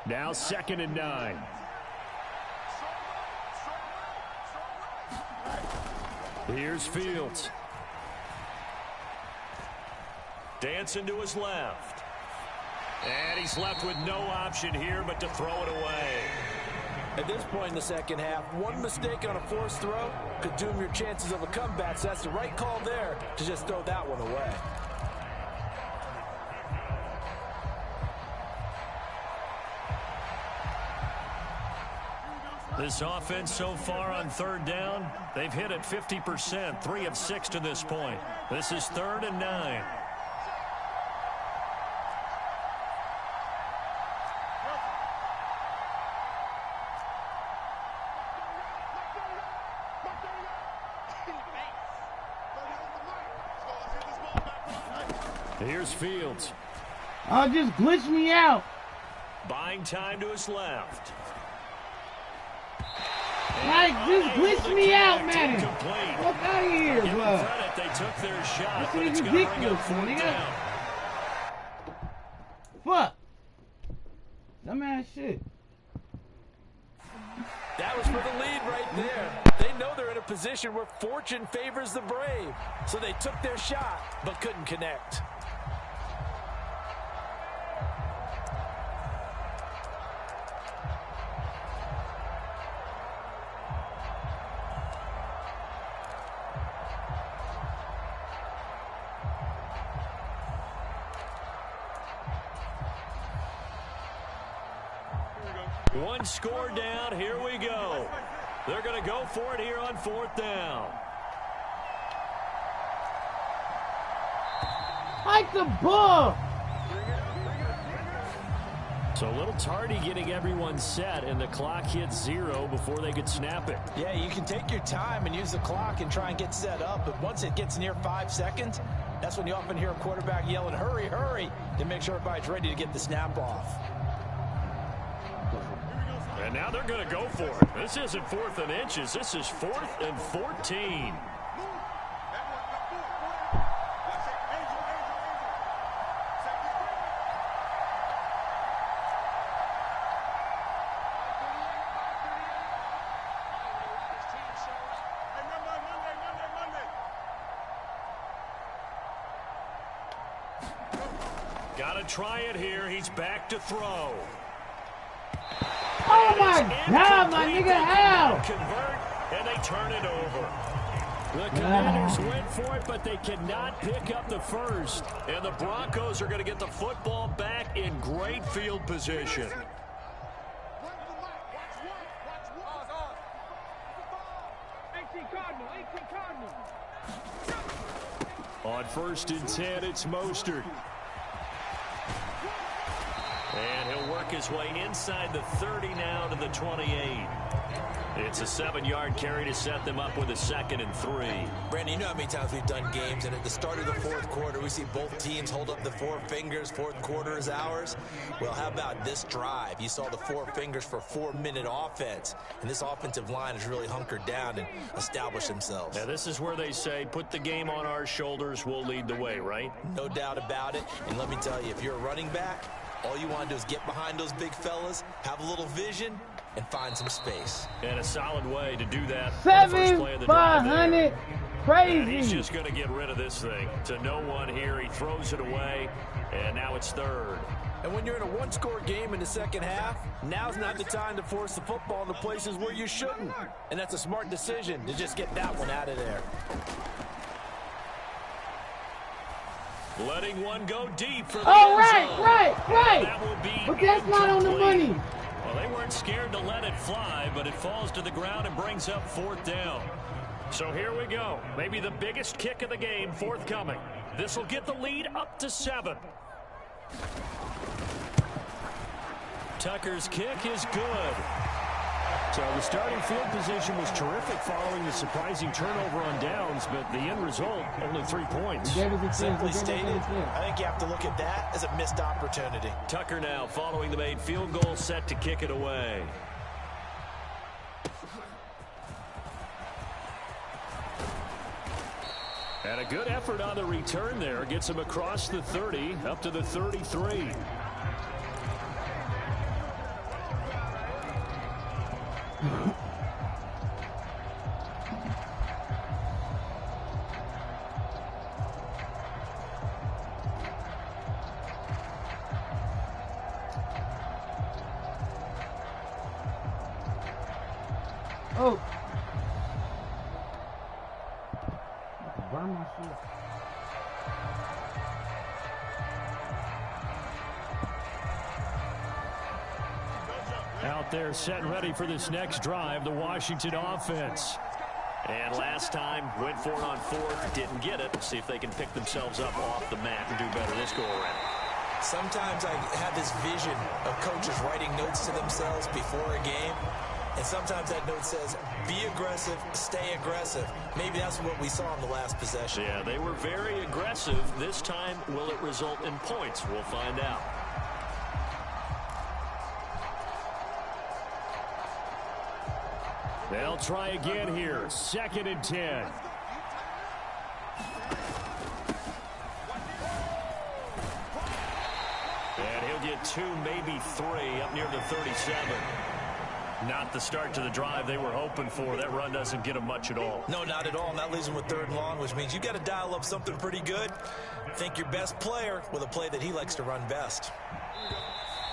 [SPEAKER 2] Now 2nd and 9. Here's Fields. Dancing to his left. And he's left with no option here but to throw it away.
[SPEAKER 4] At this point in the second half, one mistake on a forced throw could doom your chances of a comeback. So that's the right call there to just throw that one away.
[SPEAKER 2] This offense so far on third down, they've hit it 50%, 3 of 6 to this point. This is 3rd and 9. Here's Fields.
[SPEAKER 3] Oh, just glitch me out.
[SPEAKER 2] Buying time to his left.
[SPEAKER 3] Like, just glitch me out, man. Fuck out of here, bro.
[SPEAKER 2] They took their shot, but
[SPEAKER 3] This
[SPEAKER 2] it's
[SPEAKER 3] is
[SPEAKER 2] going to bring
[SPEAKER 3] ridiculous,
[SPEAKER 2] up 4th
[SPEAKER 3] nigga.
[SPEAKER 2] down.
[SPEAKER 3] Fuck. Dumbass shit.
[SPEAKER 4] That was for the lead right there. They know they're in a position where fortune favors the brave. So they took their shot, but couldn't connect.
[SPEAKER 2] One score down. Here we go. They're going to go for it here on 4th down.
[SPEAKER 3] Like the ball.
[SPEAKER 2] So a little tardy getting everyone set, and the clock hits 0 before they could snap it.
[SPEAKER 4] Yeah, you can take your time and use the clock and try and get set up, but once it gets near 5 seconds, that's when you often hear a quarterback yelling, hurry, hurry, to make sure everybody's ready to get the snap off.
[SPEAKER 2] And now they're going to go for it. This isn't 4th and inches. This is 4th and 14. Got to try it here. He's back to throw.
[SPEAKER 3] Oh my God, my nigga, how?
[SPEAKER 2] Convert, and they turn it over. The Commanders went for it, but they cannot pick up the first. And the Broncos are going to get the football back in great field position. On 1st and 10, it's Mostert. And he'll work his way inside the 30 now to the 28. It's a 7-yard carry to set them up with a 2nd and 3.
[SPEAKER 5] Brandon, you know how many times we've done games, and at the start of the 4th quarter, we see both teams hold up the 4 fingers, 4th quarter is ours. Well, how about this drive? You saw the 4 fingers for 4-minute offense, and this offensive line has really hunkered down and established themselves.
[SPEAKER 2] Now, this is where they say, put the game on our shoulders, we'll lead the way, right?
[SPEAKER 5] No doubt about it, and let me tell you, if you're a running back, all you want to do is get behind those big fellas, have a little vision, and find some space.
[SPEAKER 2] And a solid way to do that.
[SPEAKER 3] 7,500. Crazy.
[SPEAKER 2] And he's just going to get rid of this thing. To no one here. He throws it away, and now it's 3rd.
[SPEAKER 4] And when you're in a one-score game in the second half, now's not the time to force the football in the places where you shouldn't. And that's a smart decision to just get that one out of there.
[SPEAKER 2] Letting one go deep for the
[SPEAKER 3] Oh,
[SPEAKER 2] end zone.
[SPEAKER 3] right.
[SPEAKER 2] That will be
[SPEAKER 3] But that's not on the
[SPEAKER 2] incomplete.
[SPEAKER 3] money.
[SPEAKER 2] Well, they weren't scared to let it fly, but it falls to the ground and brings up 4th down. So here we go. Maybe the biggest kick of the game forthcoming. This will get the lead up to 7. Tucker's kick is good. So the starting field position was terrific following the surprising turnover on downs, but the end result, only 3 points.
[SPEAKER 4] Simply stated, I think you have to look at that as a missed opportunity.
[SPEAKER 2] Tucker now following the made field goal, set to kick it away. And a good effort on the return there. Gets him across the 30, up to the 33.
[SPEAKER 3] Oh. Burn my shit.
[SPEAKER 2] Out there set and ready for this next drive, the Washington offense. And last time, went for it on fourth, didn't get it. See if they can pick themselves up off the mat and do better this go-around.
[SPEAKER 5] Sometimes I have this vision of coaches writing notes to themselves before a game. And sometimes that note says, be aggressive, stay aggressive. Maybe that's what we saw in the last possession.
[SPEAKER 2] Yeah, they were very aggressive. This time, will it result in points? We'll find out. They'll try again here. 2nd and 10. And he'll get 2, maybe 3 up near the 37. Not the start to the drive they were hoping for. That run doesn't get them much at all.
[SPEAKER 5] No, not at all. And that leaves them with 3rd and long, which means you got to dial up something pretty good. Think your best player with a play that he likes to run best.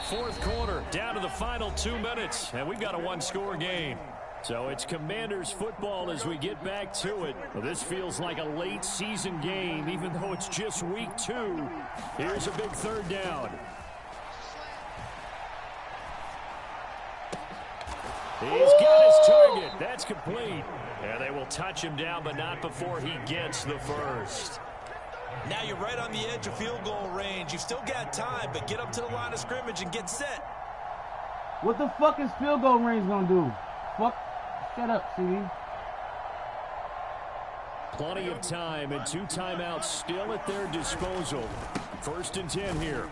[SPEAKER 2] 4th quarter, down to the final 2 minutes, and we've got a 1-score game. So it's Commanders football as we get back to it. Well, this feels like a late season game, even though it's just week 2. Here's a big 3rd down. He's got his target. That's complete. And they will touch him down, but not before he gets the first.
[SPEAKER 5] Now you're right on the edge of field goal range. You've still got time, but get up to the line of scrimmage and get set.
[SPEAKER 3] What the fuck is field goal range gonna do? Fuck. Shut up, CD.
[SPEAKER 2] Plenty of time and 2 timeouts still at their disposal. 1st and 10 here.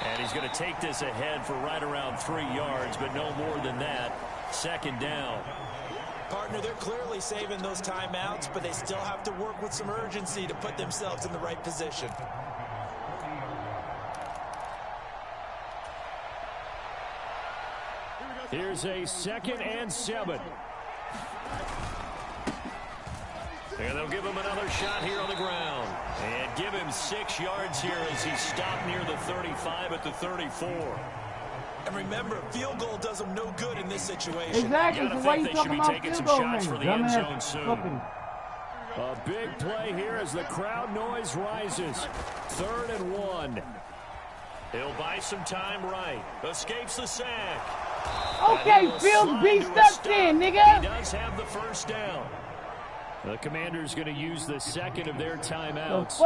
[SPEAKER 2] And he's going to take this ahead for right around 3 yards, but no more than that. 2nd down.
[SPEAKER 5] Partner, they're clearly saving those timeouts, but they still have to work with some urgency to put themselves in the right position.
[SPEAKER 2] Here's a 2nd and 7. And they'll give him another shot here on the ground. And give him 6 yards here as he stopped near the 35 at the 34.
[SPEAKER 5] And remember, field goal does them no good in this situation.
[SPEAKER 3] Exactly. So why you talking about
[SPEAKER 2] taking
[SPEAKER 3] field
[SPEAKER 2] some
[SPEAKER 3] goal
[SPEAKER 2] shots
[SPEAKER 3] range?
[SPEAKER 2] for the end zone soon.
[SPEAKER 3] Fucking.
[SPEAKER 2] A big play here as the crowd noise rises. 3rd and 1. He'll buy some time right. Escapes the sack.
[SPEAKER 3] Okay, Fields beast up then, nigga.
[SPEAKER 2] He does have the 1st down. The Commanders going to use the 2nd of their timeouts.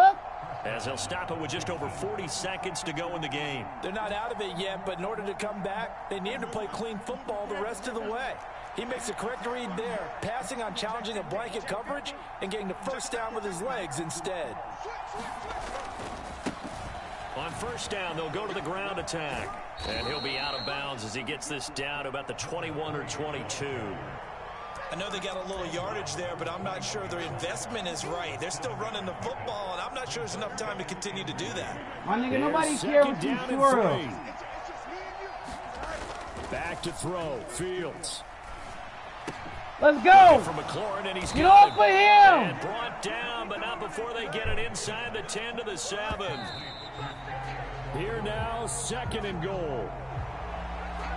[SPEAKER 2] As they'll stop it with just over 40 seconds to go in the game.
[SPEAKER 4] They're not out of it yet, but in order to come back, they need him to play clean football the rest of the way. He makes a correct read there, passing on challenging a blanket coverage and getting the 1st down with his legs instead.
[SPEAKER 2] On 1st down, they'll go to the ground attack. And he'll be out of bounds as he gets this down to about the 21 or 22.
[SPEAKER 5] I know they got a little yardage there, but I'm not sure their investment is right. They're still running the football, and I'm not sure there's enough time to continue to do that.
[SPEAKER 3] My nigga, nobody cares what you sure of.
[SPEAKER 2] Back to throw. Fields.
[SPEAKER 3] Let's go.
[SPEAKER 2] From McLaurin, and he's
[SPEAKER 3] get off of him.
[SPEAKER 2] And brought down, but not before they get it inside the 10 to the 7. Here now, 2nd and goal.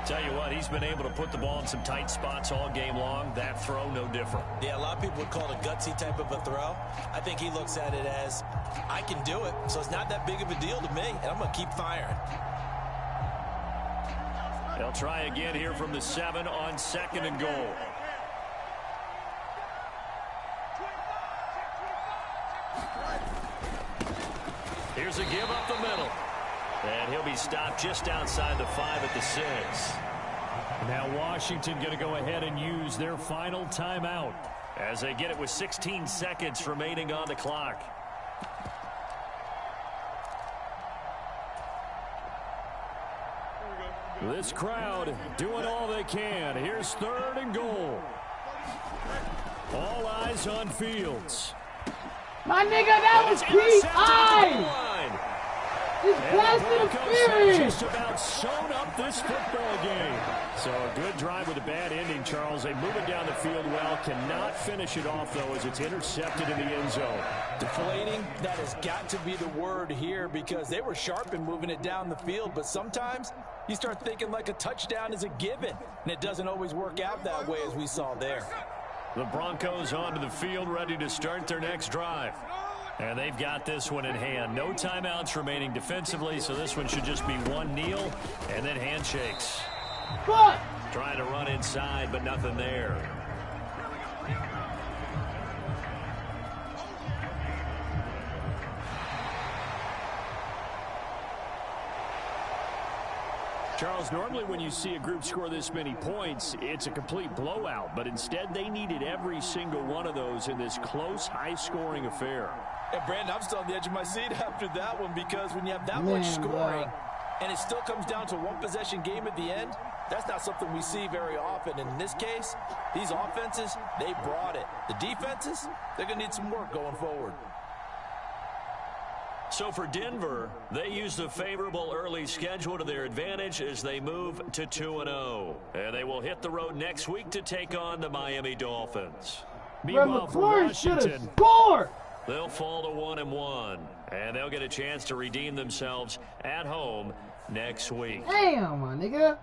[SPEAKER 2] Tell you what, he's been able to put the ball in some tight spots all game long. That throw, no different.
[SPEAKER 5] Yeah, a lot of people would call it a gutsy type of a throw. I think he looks at it as, I can do it, so it's not that big of a deal to me, and I'm going to keep firing.
[SPEAKER 2] They'll try again here from the 7 on 2nd and goal. Here's a give up the middle. And he'll be stopped just outside the 5 at the 6. Now Washington going to go ahead and use their final timeout as they get it with 16 seconds remaining on the clock. This crowd doing all they can. Here's 3rd and goal. All eyes on Fields.
[SPEAKER 3] My nigga, that was P.I. It's class interference.
[SPEAKER 2] Just about sewn up this football game. So a good drive with a bad ending, Charles. They move it down the field well. Cannot finish it off, though, as it's intercepted in the end zone.
[SPEAKER 4] Deflating, that has got to be the word here because they were sharp in moving it down the field. But sometimes you start thinking like a touchdown is a given. And it doesn't always work out that way as we saw there.
[SPEAKER 2] The Broncos onto the field ready to start their next drive. And they've got this one in hand. No timeouts remaining defensively, so this one should just be one kneel and then handshakes.
[SPEAKER 3] Fuck!
[SPEAKER 2] Trying to run inside, but nothing there. Charles, normally when you see a group score this many points, it's a complete blowout. But instead, they needed every single one of those in this close, high-scoring affair.
[SPEAKER 4] And, Brandon, I'm still on the edge of my seat after that one because when you have that much scoring and it still comes down to one possession game at the end, that's not something we see very often. And in this case, these offenses, they brought it. The defenses, they're going to need some work going forward.
[SPEAKER 2] So for Denver, they use the favorable early schedule to their advantage as they move to 2-0. And they will hit the road next week to take on the Miami Dolphins. Meanwhile, for Washington, they'll fall to 1-1. And they'll get a chance to redeem themselves at home next week.
[SPEAKER 3] Damn, my nigga.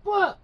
[SPEAKER 3] What?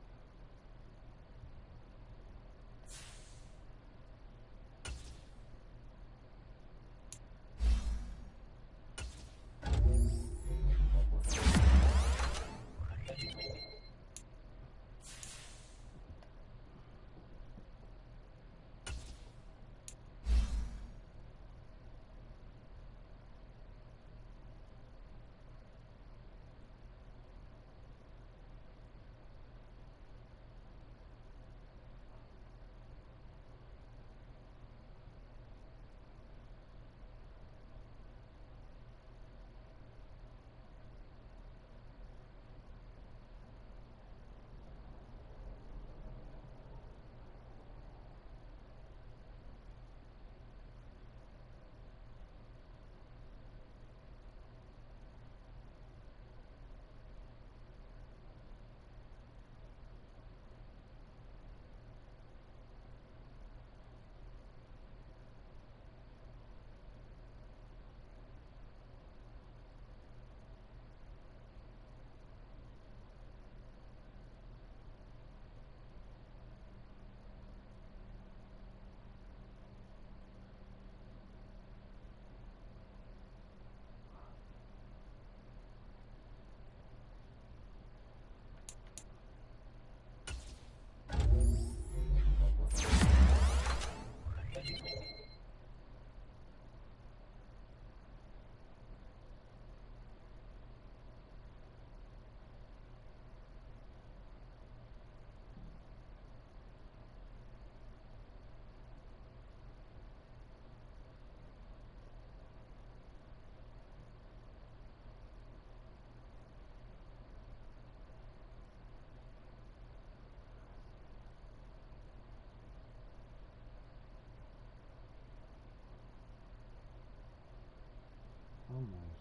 [SPEAKER 3] Oh my